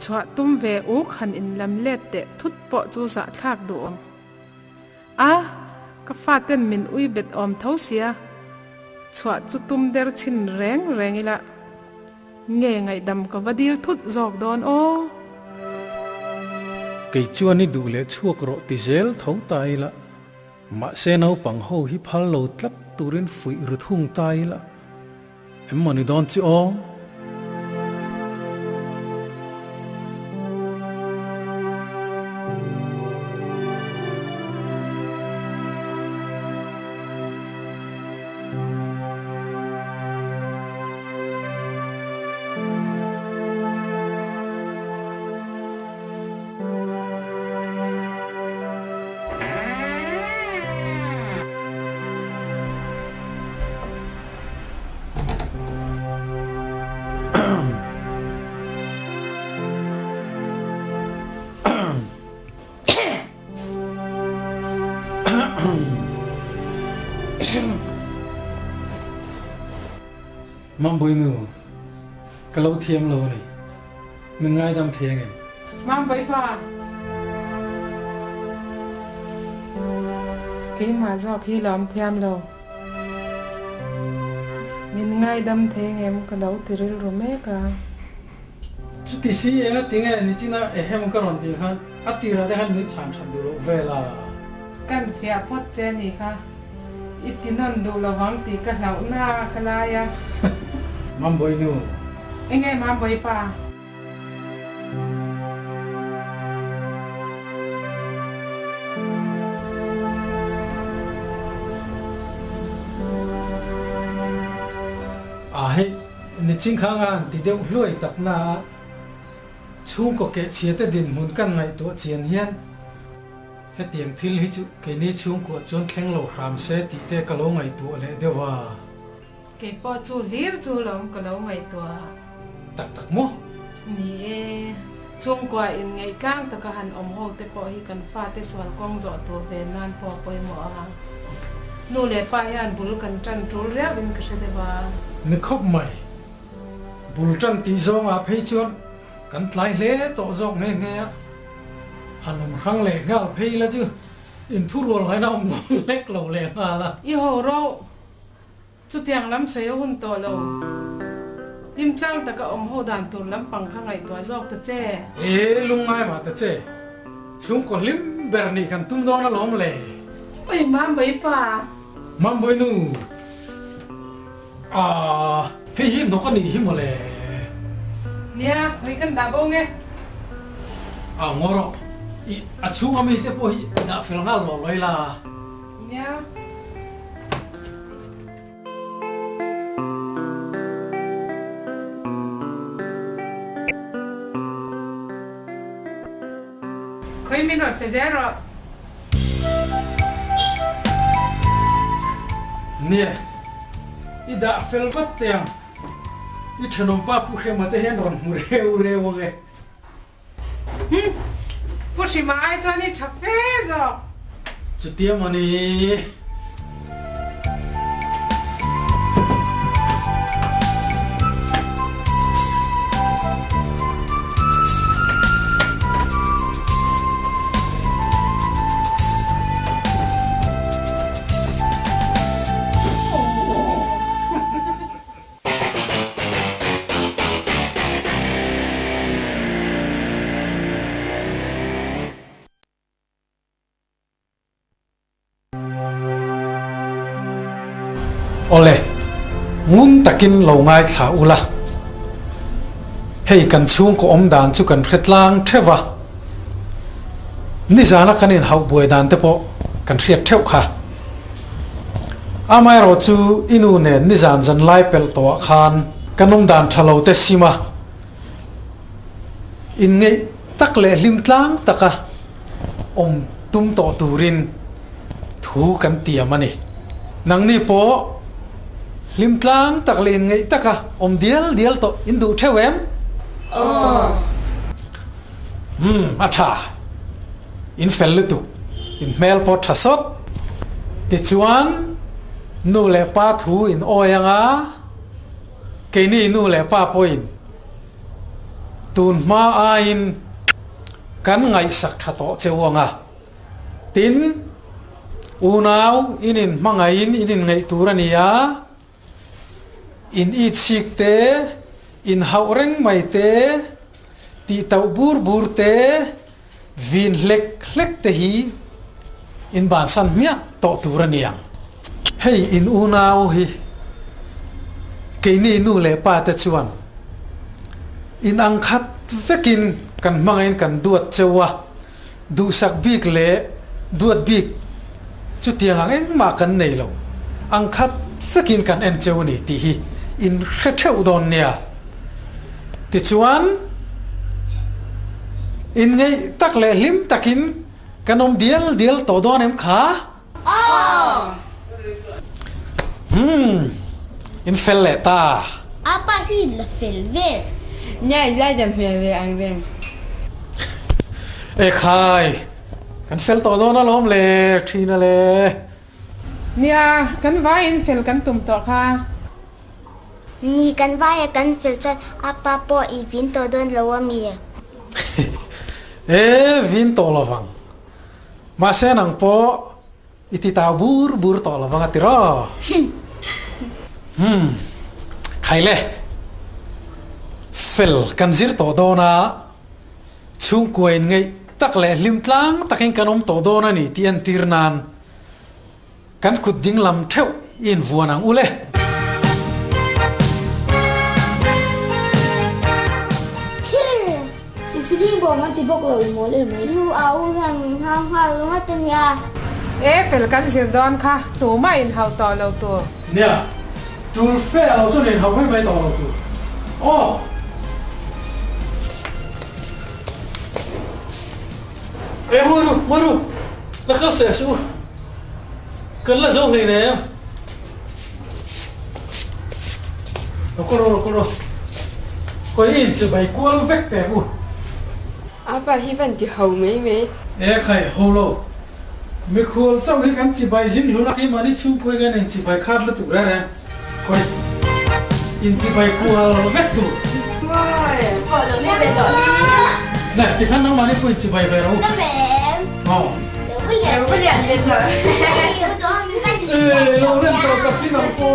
chua tum ve u khan in lam let te thut po chu za thak du om ka faten min ui bet om tho sia chua chu tum der chin reng reng ila nge ngai dam ka vadil thut jok don o cái chuan ni du le chuak ro ti zel tho tai la ma se nau pang ho hi phal lo tlak turin fui ru thung tai la em mani don chi o mong bồi nu cái lâu thiêm lâu này mình ngay đam thiêng em mang bấy pa khi mà do khi làm thiam lâu mình ngay đam thiêng em cái lâu thì rồi mấy cả chút tí xí em tiếng em chỉ na em có làm tiếng han tí ra để han mình chán chán được về là kan fia pot che ni kha itinan du la wang ti ka lau na kala ya mong bồi nu anh em mang bấy pa hay ni chinh khang an ti deuh hluai tak na chung ko ke chia te din mun kan ngai to chian hian he tiang thil hi chu ke ni chung ko chon thleng lo ram se ti te ka lo ngai tu le dewa cái po chu lir chu lom ka lo ngai to tak tak mo ni chung qua in ngai kang ta ka han om ho te po hi kan fa te swal kong zo to ve nan po poi mo a nu le pa yan bul kan tran tul ria bin ka se de ba ni khop mai bul tran ti zong a phei chuan kan tlai hle to zong nge nge hanum rang le ngal phei la chu in thu rol hai na om lek lo le na la i ho ro chu tiang lam se hun to lo tim tlang ta ka om ho dan tur lam pang kha ngai to zok ta che lungai ma ta che chung ko lim ber ni kan tum don la lom le oi mam bai pa mam boi nu hei hi no ka ni hi mo le nia khoi kan da bo nge ngoro a chung ami te po hi da fel nga lo loi la nia khoi mi not pe zero nè i da fel vat tiang i thenom pa pu khe ma te hen ron mu re wo ge pu shi ma ai cha ni cha fe zo chu tiam ani ole ngun takin lo ngai thla ula hei kan chung ko om dan chu kan hretlang thewa ni zana kanin hau boi dan te po kan hriat theu kha amai ro chu inu ne ni zan zan lai pel to khan kanom dan thalo te sima in ngei tak le lim tlang taka om tum to turin thu kan tiamani nang ni po lim tlang tak le ngei taka om dial to indu thewem atha in fellutu in mel po thasot ti chuan nu le pa thu in oyanga keini nu le pa poin tun ma a in kan ngai sak thato chewanga tin unau inin mangain inin ngai turania in i chik te in haureng mai te ti tau bur te vin lek te hi in ban san mia to turaniang hei in unau hi keini nu le pa te chuan in ang khat vekin kan mangain kan duat chewa du sak bik le duat bik chu tiang ang eng ma kan nei lo ang khat vekin kan en chew ni ti hi in khretheu don nia ti chuan in ngei tak le lim takin kanom dial to don em kha in fel le ta apa hi la fel ver Nhà ra chậm về ăn riêng. e khai kan fel to don alom le thina le nia kan vai in fel kan tum to kha ni kan vai kan fel chan apa po I vin to don lo mi e vin to lovang ma se nang po iti ta bur to lovang atiro khai le fel kan zir to dona chung kuain ngei tak le lim tlang takin kanom to dona ni tian tirnan kan kut ding lam theu in vuanang ule Sisiling bo man tibok lo mo le mai. lu au han ha lu ngatnya e fel kan zir don kha tu ma in hau to lo tu nia tul fe au so nen hau mai to lo tu oh e moru la khase su kan la zo ngai ne Koro ko in chu bai kwal vek te bu Apa hi van ti hầu mấy mấy. e khai holo mi khol chau hi kan chi bai jin lu na ki mani chu ko ga nen chi bai khat la tu ra ra koi in chi bai kwal vek tu Wow. Ko lo ni be do. na ti khan na mani ko chi bai ve ro ta mẹ oh bây giờ Em có điện điện rồi. yêu đó mình ta gì e lo ren to ka ki na po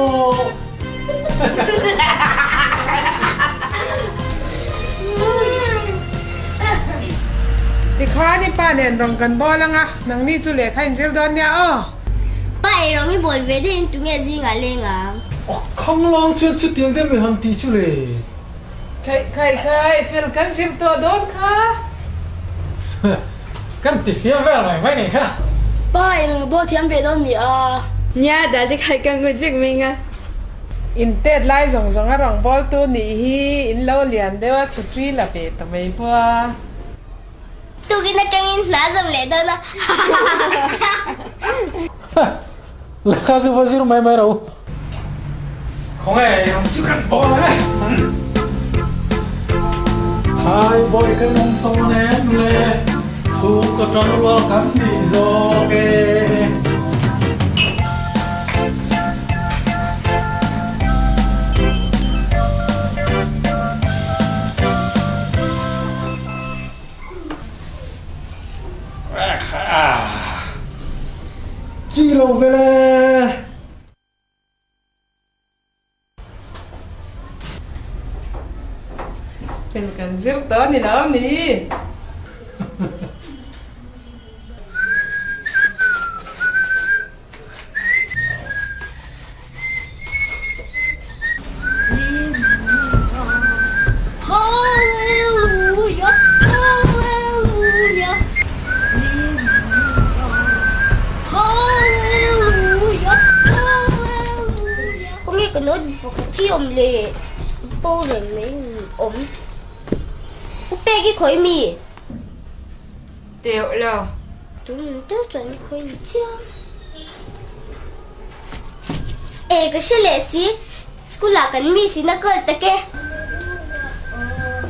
ti kha ni pa nen rong kan bo la nga nang ni chu le khain zir don nia o Vậy rồi mới bồi về thì tụi nghe gì ngả lên à không lo chuyện chút tiếng thế mình hàng tí chú lệ khai fel kan zir to don kha căn tí phía về lại vậy này ha Ba ina bo thiam be do mi a. Nhà đã đi khai càng người việc mình à. in tet lai zong a rong bol tu ni hi in lo lian dewa chutri la pe ta mai pa Tụi kia nó cho nhìn lá dầm lệ thôi đó là khá dư vào dư mày đâu không hề không chịu cắn bò đấy hai bò đi cái nông to nén lệ chú có tròn lo cắn Mizo kê chi lâu về lệ fel kan zir to ni lam ni chi ôm lệ bao rồi mấy ôm bé cái khối mì tiểu lâu chúng tôi chuẩn khối chưa cái sự lệ gì school là cái mì gì nó cơ tất cái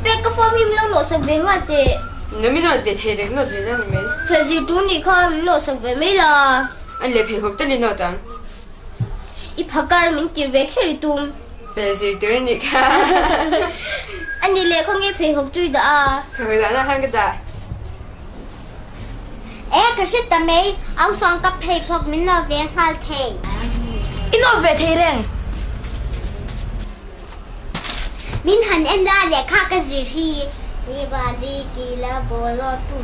bé cái form mình lâu lâu sang bên ngoài thế nếu mình nói về thế đấy nói về gì mấy phải gì đúng đi không mình lâu sang bên mấy là anh lấy phải học tên nói tao ít phát cái mình chỉ về khi tụm phải gì tới này cả anh đi lấy không nghe phải học chui đã thời gian là hai cái đại cái sự tầm ấy áo xong cặp phải học mình nói về khai thề ít nói về thế đấy mình hẳn em ra để khác cái gì thì đi bà đi kỳ là bố lo tu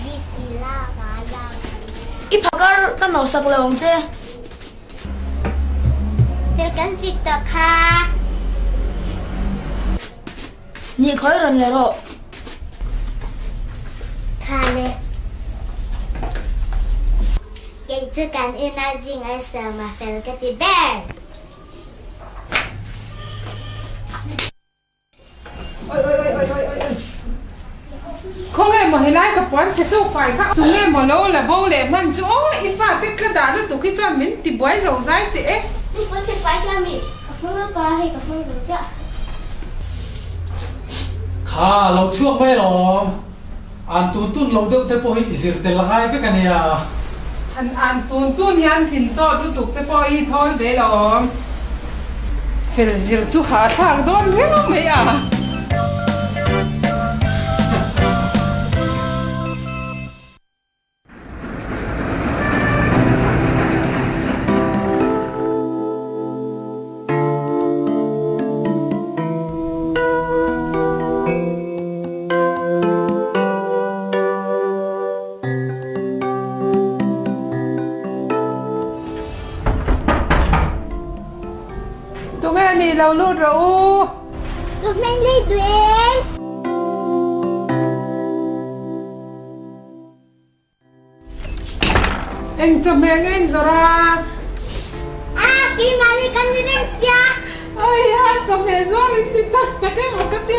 đi xì la bà la ít phát cái nào sắc lâu chứ về cái gì đó khác nhị khói rồi này rồi khá nè cái chữ cảnh in là gì ngay sợ mà phải cái gì bé ôi không nghe mà hiện nay các bạn sẽ sâu phải khác tụi nghe mà lâu là vô lệ man chỗ ít phát tích cái đá tụi khi cho mình thì bói dầu dai tệ vẫn sẽ phải cái gì không có hay không dùng chứ khá lâu chuộc mấy rồi anh tun lâu đâu thế bôi zir te langai với cái này à an tun hian thin to du tuk te poi thol ve lo fel zir chu ha thang don he lo me à tụi nghe này lâu luôn rồi tụi mình đi tuyến anh cho mẹ anh rồi à kỳ mà đi cần đi đến xa ôi ya cho mẹ rồi đi đi tắt cái một cái tia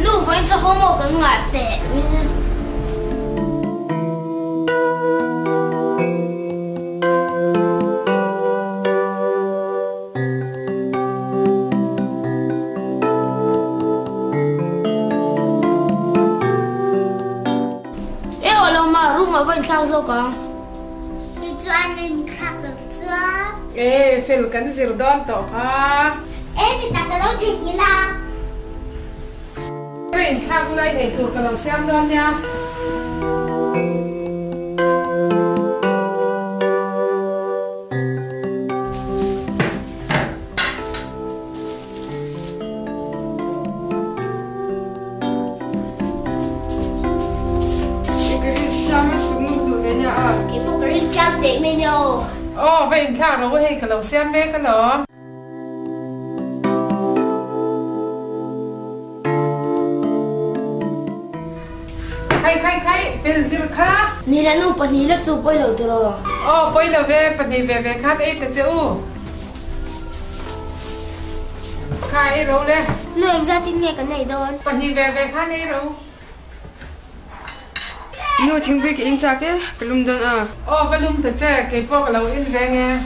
nu phải cho không một cái ngạt tệ mà vẫn khao dâu con đi cho anh em khác được chưa ê fel kan zir don to kha thì ta cái đó thì là bên khác ngay để tụi cái đầu xem don nha cái phụ cái trăm tỷ mình nhiều bên khác nó hay cái đầu xem mấy cái đó khai fel zir kha ni là nu pani lắc chụp bơi lâu rồi bây giờ về pani về khát ấy tự chịu khai rồi lên nu em ra tin nghe cái này đâu pani về khát ấy rồi nó听不见咋个？个弄的啊？cái lum tự chơi cái bao lâu in về nghe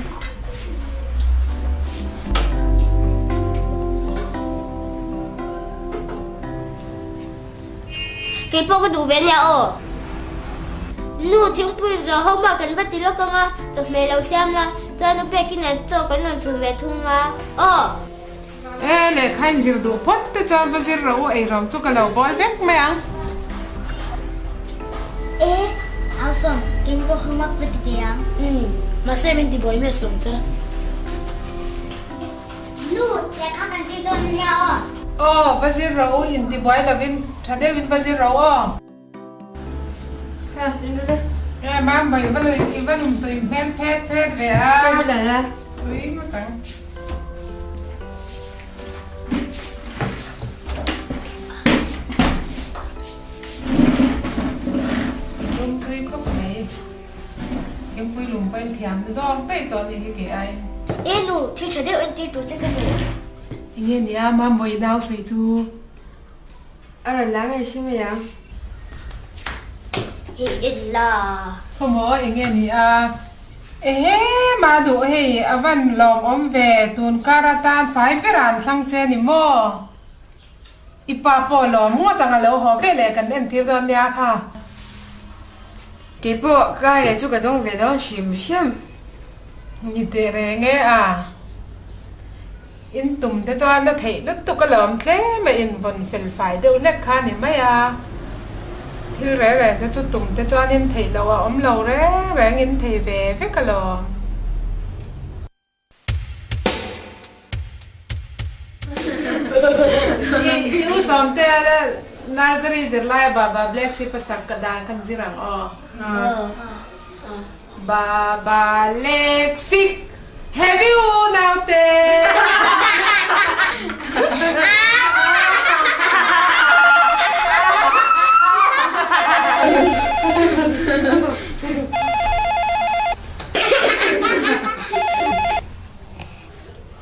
cái bộ cái đủ về nhà nu tiếng bây giờ không mà cần bắt tí lúc con à chụp mẹ lâu xem là cho nó bé cái này cho cái nó chụp về thung à ê lệ khai zir đủ pot tự cho vào zir rồi ấy rồi cho cái lâu bói vét mẹ áo xong cái bộ không mặc vật tiền mà xem bên thì bơi mẹ xuống chứ nu để khác cái gì đâu nha vào zir rồi in thì bói là bên thằng đây bên vào zir rồi Ha, đến rồi đấy. mà mày vẫn luôn tụi phết về à. Cái này là Ui, có tặng. Lùm tụi khóc này. Em quay lùm bên thiam do tay toàn này cái ai. Ê nụ, thì trở đều anh tí tụ chắc cái này. Nghe nè à mà mày nào xây thu. ở rồi lá này xin mày ăn. Hi là. Không có nghe nè à. Ê mà đủ hề à văn lòm về tuần karatan phải biết ăn sang chơi nè mò. Ipa po lòm mua tang lâu họ về lại cần đến tiêu đơn nha ha. Cái bộ cái này chú cái đông về đó xìm xìm. Như thế này nghe à. In tùm thế cho anh đã thấy lúc tụ cái lòm thế mà in vẫn phải đâu nét khá nè mấy à. Thì rẻ thế chú tùm thế cho anh in thấy lâu à lâu rẻ in thấy về với cái lòm. Yêu xong thế là nursery giờ lại bà black sheep pasang kadang kan zirang bà Lexi have you now te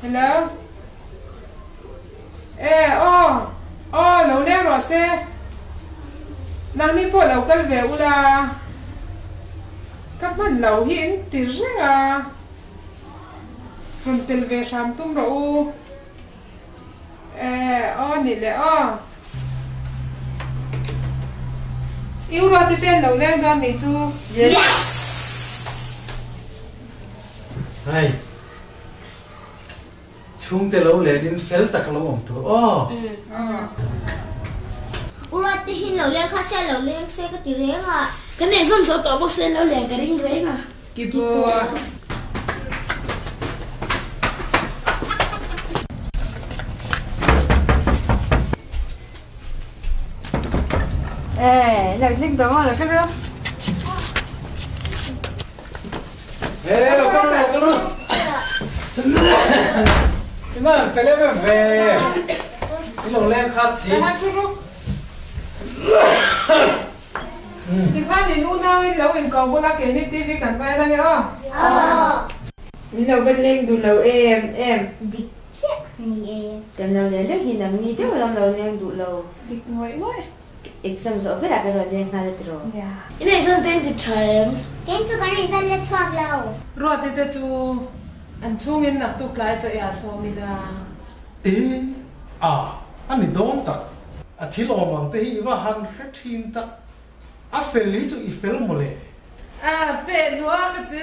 hello lâu lẽ rồi xe nàng đi bộ lâu cân về ula các bạn lâu hiện thì rất à phần tiền về sáng tung rồi nị lẽ yêu rồi thì tên lâu lẽ đó nị chú Yes. Hay Chhung te lo le din fel tak lo om tu Ura tí hi lâu lên khá xe lâu lên xe cái tí rén à. Cái này xong số tổ bốc xe lâu liền cái đinh rén à. cái bộ Là linh đó là cái đó. Ê lo con lo nhưng mà phải lên về cái lồng len khát xí thì phát thì nu nào lâu in cầu bố la kể đi tivi cảnh bay ra nhá Mình đâu bên lên đủ lâu em Nè. Cần lâu lên rất hiền lắm, như thế mà lâu lên đủ lâu. Địch ngồi ngồi. Exam số biết là cái rồi lên khai được rồi. Cái này xong tên thì trời. Kén chú cái này ra lên thoạc lâu. rồi thì chú anh Chhung in nạp tục lại cho ya so mi la anh đi đón tak thì lo mang te hi wa han het hin tak fel hi chu I fel mo le à bé lúa cái gì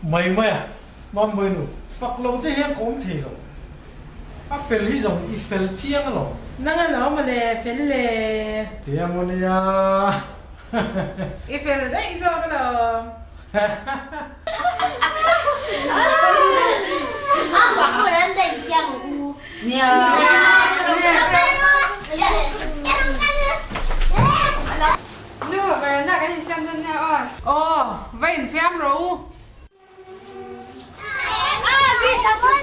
mày à mà mày nu phật lâu chứ hiang cũng thì rồi fel hi giống I fel chiang lo năng anh nói mà lệ phèn lệ tiang mo ne ya cái phèn đấy do cái đó Có người ăn đầy xe một u. Nhiều. Nữa mà là cái gì xem dân nhau à. vậy phèn rồi Biết sao mới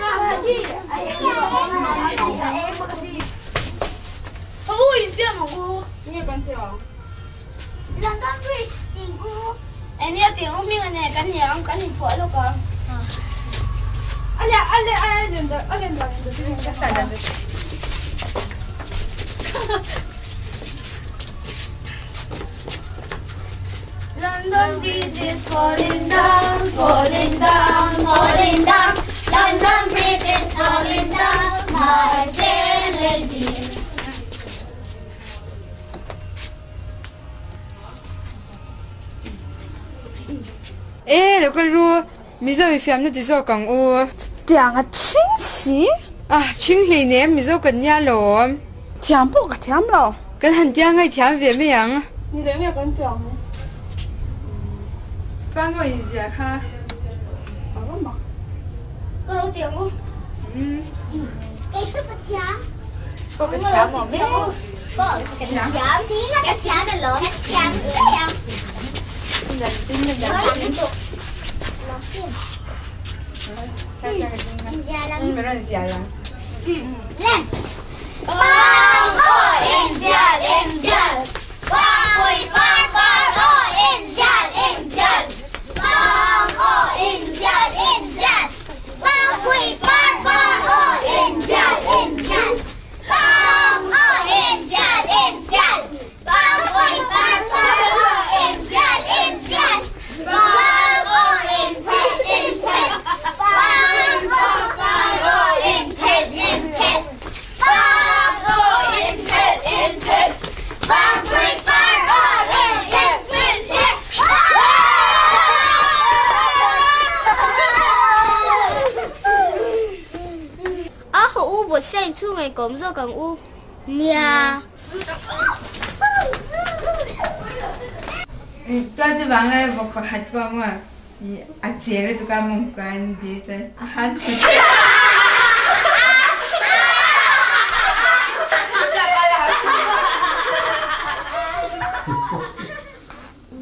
gì. Ui, phía mà cô. Nghe con tiểu. Lần đó biết tìm u. Em nhớ tiếng ông mình này cái nhà ông cái gì phổi luôn cơ. Anh lên đó cái sản phẩm. London Bridge is falling down, falling down, falling down. London Bridge is falling down, my dear lady. Đâu cái ru Mizo bị phèm nó chỉ do càng u. Tiếng à chính xí. Chính lý nè Mizo cần nhà lỗ. Tiếng bộ cái tiếng lo. Cần hành tiếng ngay tiếng về mấy样. Đi đến nhà con tiếng. Ban ngồi gì à ha. Mà. Có đâu tiếng không? Cái thứ cái chán. Có cái tiếng mà mấy. Có cái chán tí nó cái chán là lớn, chán cái chán. dần tính là dần Ôi, tính tiếp tục. Nó tiếp. cái đó là gì à Lên. Bang o injal injal. Bang oi bar o injal. Bang o injal. Bang oi bar o injal. Bang o injal. Bang oi bar o injal. Bang o injal. Bang o bar o injal. U một sen chu ngày cốm do càng u nhà toàn từ vàng này bọc có hạt vào mà à chế rồi tụi con mong quan biết chứ hạt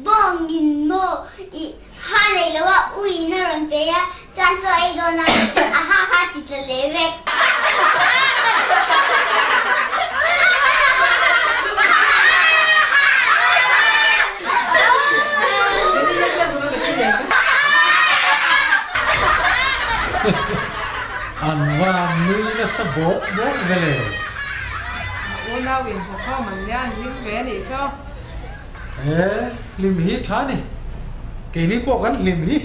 bong in mo i hai này là wa ui na ran pe ya chan cho ai do na a ha ha ti le ve An wa nui na sa bo vele. Ôi nào biển của kho mà nha, những vé để cho. Lim hi tha ni. Keini po kan lim hi.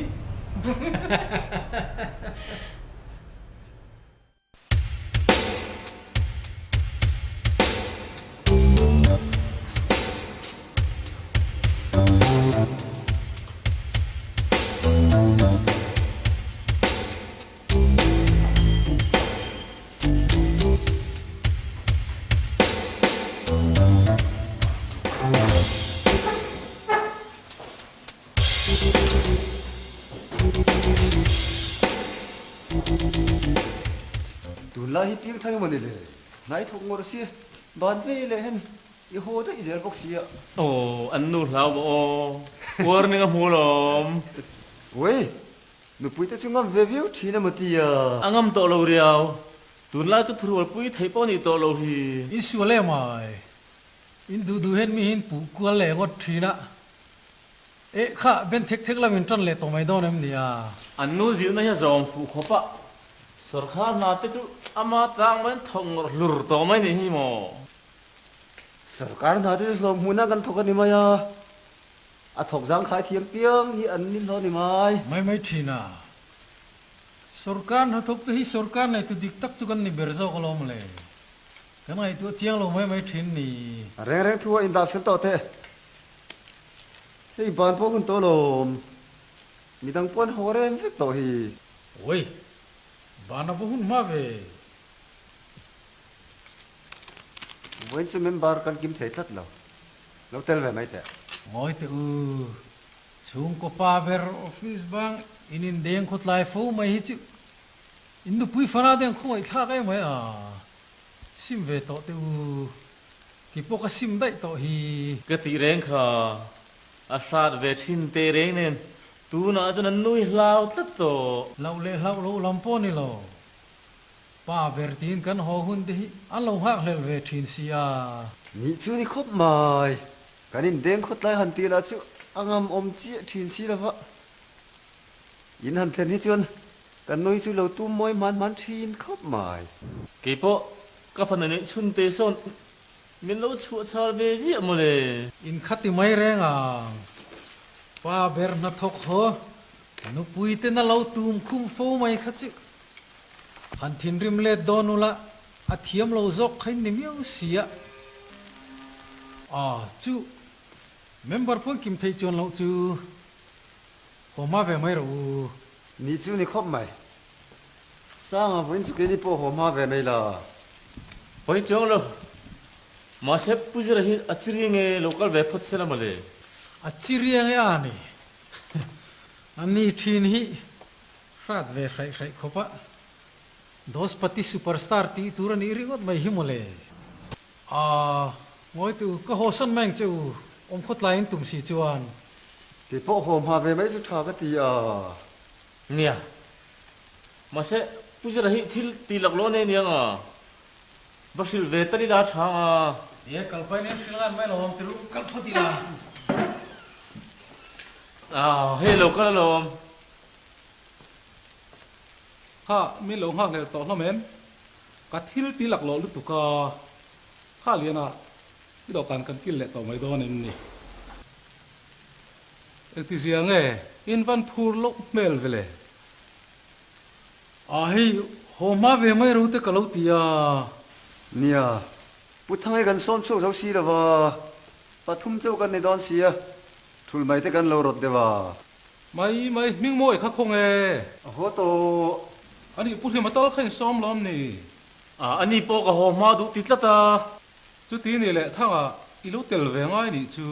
Lahi piang thang mani le nai thok ngor si ban ve le hen I ho da izel bok si Ồ, anh nu lao bộ Quên nên ngâm hù lồm we nu pui ta chungam ve view thina mati Anh ngâm tổ lâu riau Tùn lao cho thử vào bụi thấy bao nhiêu tổ lâu hi In su le mai. In du hen mi hin pu kwa le ngot thina. E kha ben thek la min tran le to mai don em dia. Anh nu dịu này dòng phụ khó bạ Sở khá nà tế chú Ama tang bên thong lur tổ mai này hi mò sarkar na de lom huna kan thok ni maya a thok jang khai thiam piang hi an nin lo ni mai Mai thina. Sorkan ha thok hi sorkan này tu dik tak chu kan ni berzo ko lom le. Kan ai tu chiang lo mai thin ni. reng reng thua in da phil to the hei ban po kun to lom mi dang pon horem vek to hi Oi. Bana bu hun ma ve. wen chu member kan kim thei tlat lo tel ve mai te Ngoi te Chhung ko pa ber office bang inin deng khot lai fo mai hi chu. In du pui fana deng khoi tha kai mai sim ve to te ki po ka sim dai to hi. Cái tí rèn khờ À sát về thiên tê rèn nên Tú nà cho nên nuôi lao tất tổ Lau le lau lo lampo ni lo. Pa ber tin kan ho hun te hi an lo hak lel ve thin si ni chu ni khop mai kanin deng khot lai han ti la chu angam om chi thin si la wa in han thlen hi chuan kan noi chu lo tu moi man thin khop mai Kì bộ Các phần này chun tê son Mình lâu chua char về dịa mồ lề In khati mai reng Pa ber na thok ho. Nu pui te na lo tum khum fo mai kha chu. Han thin rim le donula a thiam lo zok khain ni miu sia. Chu member pon kim thei chon lo chu. Ko ma ve mai ro. ni chu ni khop mai sang a wen chu ke ni po ho ma ve mai la Bởi chong lo Mà xếp bù dì ra hi À chì riêng nghe local về phút xe là mồ lề A chiriang ya ni. Ani thin hi. Rat ve khai khopa. Dos pati superstar ti turan iringot mai himole. Ngoi tu ka hosan mang chu om khot lain tum si chuan. thì bộ hôm hà về mấy chút thà cái gì à nè mà sẽ bây giờ là hiện thì tì lạc lô này nè à bác sĩ về tới đi đã chăng à ye kal pai ne filan mai lom tilu kal phati la à hello cái lo ha mi lo ha le to na men ka thil ti lak lo lu tu ka ha liana ti do kan kan kil le to mai do nen ni ti ziang e in van phur lo mel vele a hi homa ve mai ru te ka lo ti a nia bút thang ấy gần xóm chỗ giáo sĩ là và thum chỗ gần này đón xí à thul mấy thế gần lâu rồi đấy và mai ming moi khắc không e hố tổ anh đi put mà tao khen xóm lắm nè à anh đi bộ cái hồ ma đủ tít lắm ta chú tí này lẽ thằng à ilu tel về ngay nè chú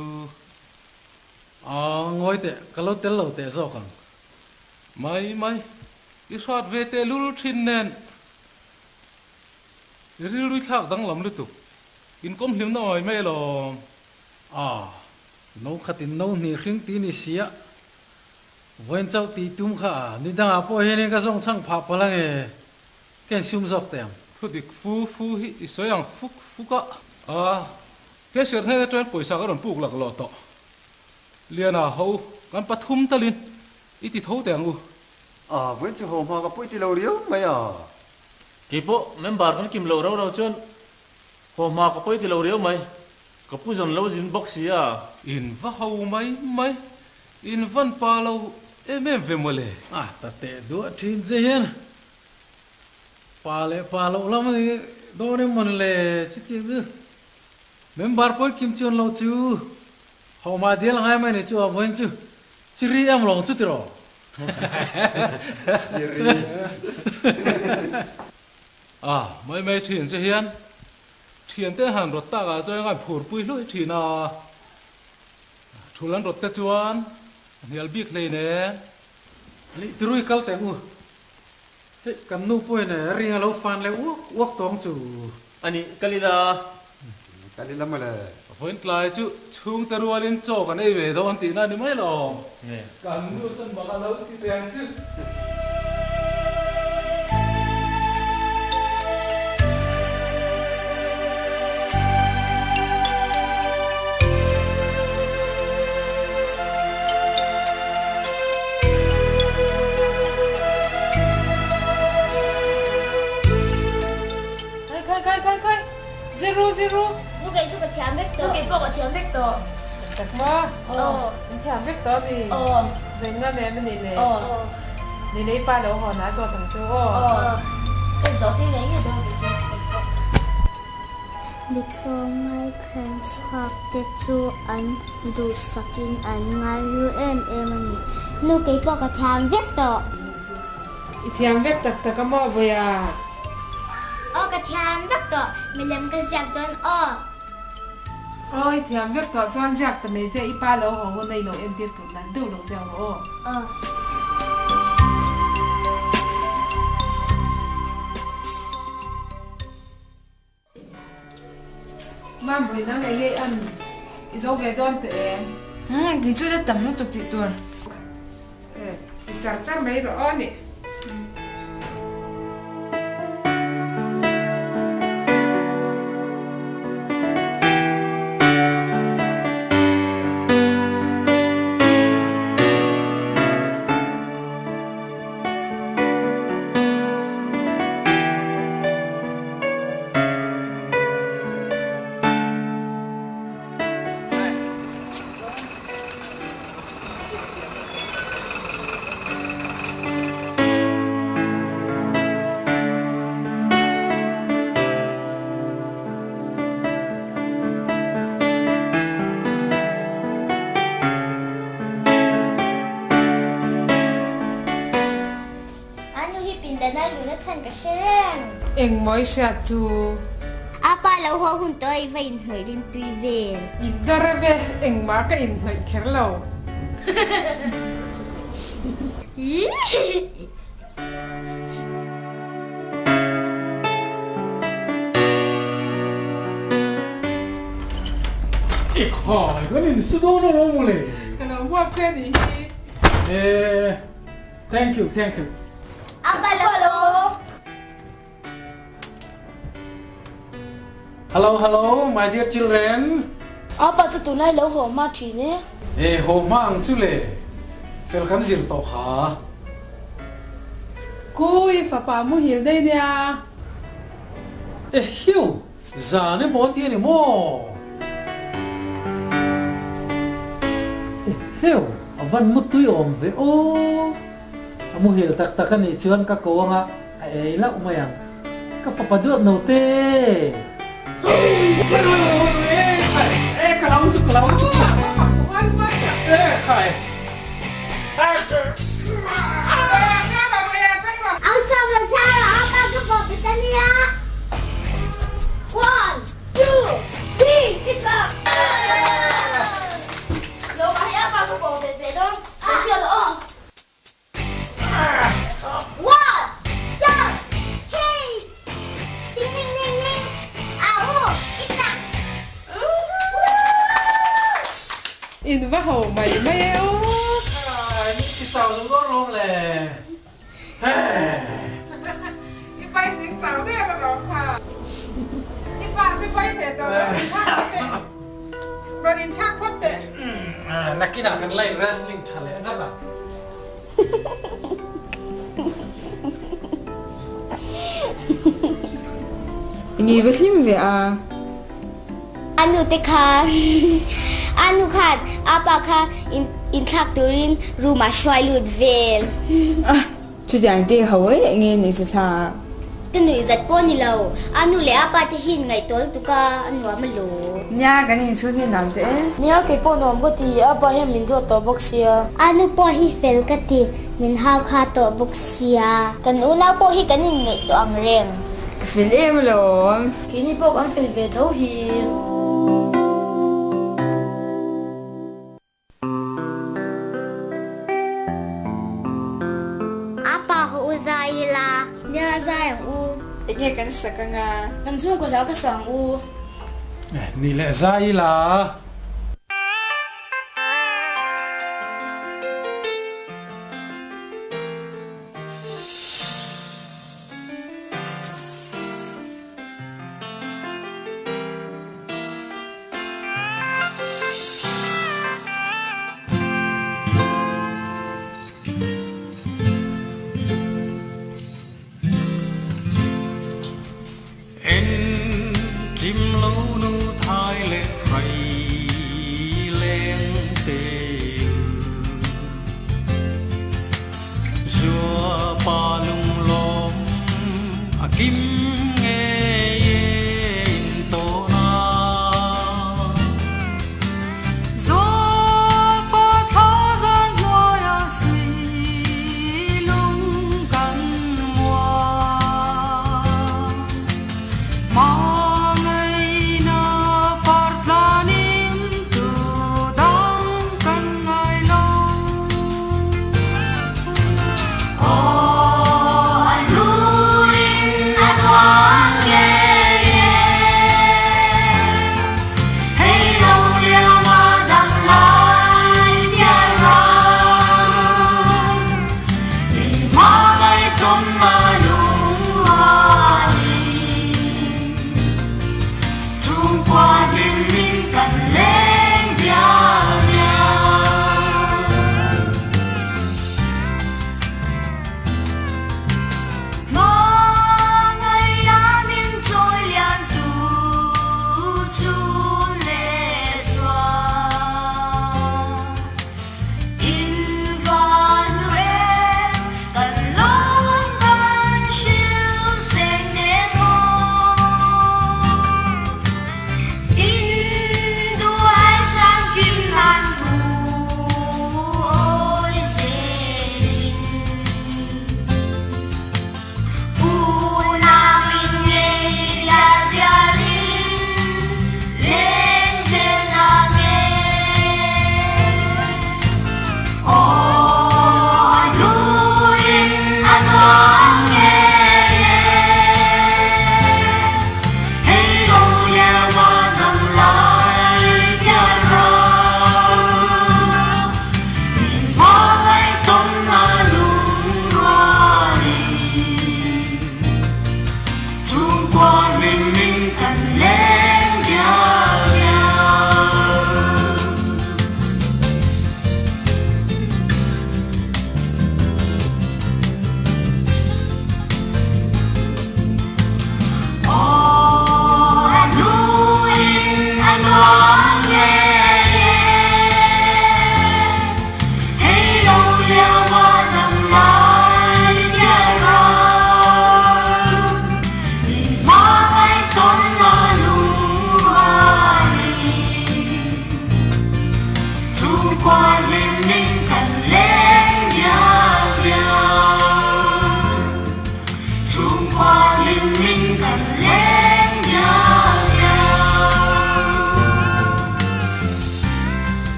à ngồi tệ cái lâu tel lâu tệ sao càng mai ít soát về tệ lul chin nè riu thác đắng lắm lụt in công hiểm nói mấy lo à nấu khát in nấu nỉ khinh tí nỉ xía vẫn cháu tí tum khá nỉ đang áp ở hiện cái dòng chăng phá phá lang cái xung dọc tem thu đi phu hi soi ang phu cả à cái sự này cho anh bồi sao cái đòn buộc là cái lọ to liền à hậu gan bắt thum ta liền ít thì thấu tem u à vẫn chưa hôm hà gặp bút thì lâu điếu mấy à cái bộ mình bảo con kim lâu đâu đâu chứ hồ ma có phải thì lâu điếu mày có phụ dần lâu dính bốc xí à in va hậu mấy in văn pa lâu em về mà lệ à ta tệ đũa trên dây hen pa lâu lắm thì đôi em mình lệ chứ tiếng chứ mình bảo phải kim chun lâu chứ hậu mà điên là hai mấy này chưa vẫn chứ chỉ riêng em lòng chút rồi à mấy chuyện chứ hiền chuyện tên hàng rốt ta cả rồi ngay phủi bụi lối chuyện à chú lần rốt ta chuan nhiều biết này nè lý trui câu tên u thế cầm nụ bụi này riêng lâu phan lại uốc tông chú anh cái gì lắm mà là vẫn lại chú Chhung ta ruột lên chỗ cái này về đâu tí nào đi mấy lo cầm nụ sân bạc lâu thì tiền chứ Kai, zero. Lúc ấy chú có thiam vector. Lúc ấy bộ có thiam vector. Thật mà. Thiam vector thì. Dành ngân em bên này. Này lấy ba lỗ họ nói cho thằng chú. Cái gió tiếng ấy đâu bị chết. Little my friends have the two and do sucking and my em anh. Lúc ấy bộ có thiam vector. Thiam vector ta có mò về à. Cái thiam vector mình làm cái giặc đơn ôi thiam vector cho anh giặc ta mấy chơi ba lỗ họ hôm nay lỗ em tiếp tục làm đủ lỗ giàu họ. Mà buổi sáng ngày gây ăn, dâu về đón tự em. Cái chỗ đó tầm nó tục tiệt tuần. Chắc mấy rõ nè. Em mới sát tu. Apa lâu hoa hun tôi về hỏi đến tuy về. In đara về em má cái in hỏi khéo lâu. khỏi cái này suy đô nó không lẽ. Cái nào quốc thế đi thank you Apa hello. hello my dear children Apa chu tunai lo ho ma thi ne. ho mang chu le fel khan zir to kha cui phá phá mu hiểu đây nè hiu za ne bo ti ni mo hiu avan mu tui om ve o amu hil tak tak ani chuan ka ko nga ai la umayang ka fa padut no te ka lau khai Ang sama saya apa ke Britania? 1, 2, 3, it's up. Lo ba ya pa ko be be don. Asio lo. 1, 2, 3. Ding ding ding ding. Au, kita. in va hồ mày mèo ni ti tao lo lo le đi bay chính cháu đây là đó mà đi bạn đi bay thế đó rồi đi chắc phát đấy nakina kan lai wrestling thale na ta Nghĩ với phim về à Anu teka. Anu khat apa kha in thak turin ruma shwai lut vel. chú giảng đi hầu ấy nghe này sẽ thà Kan nui zat po ni lo. Anu le apa te hin ngai tol tu ka anu amalo. nha cái này xuất hiện làm thế Nia ke po nom ko ti apa he min do to boxia. Anu po hi fel ka ti min haw kha to buksia. Kan una po hi kanin ngai to ang reng. cái phim em lo Kini po kan fel ve thau hi. Apa ho zaila. Nya zai u. nghe cái sắc nga Kan chung ko la ka sang u. ni le zai la chim lâu nu thai lệ rầy lên tê xua pa lung lom a kim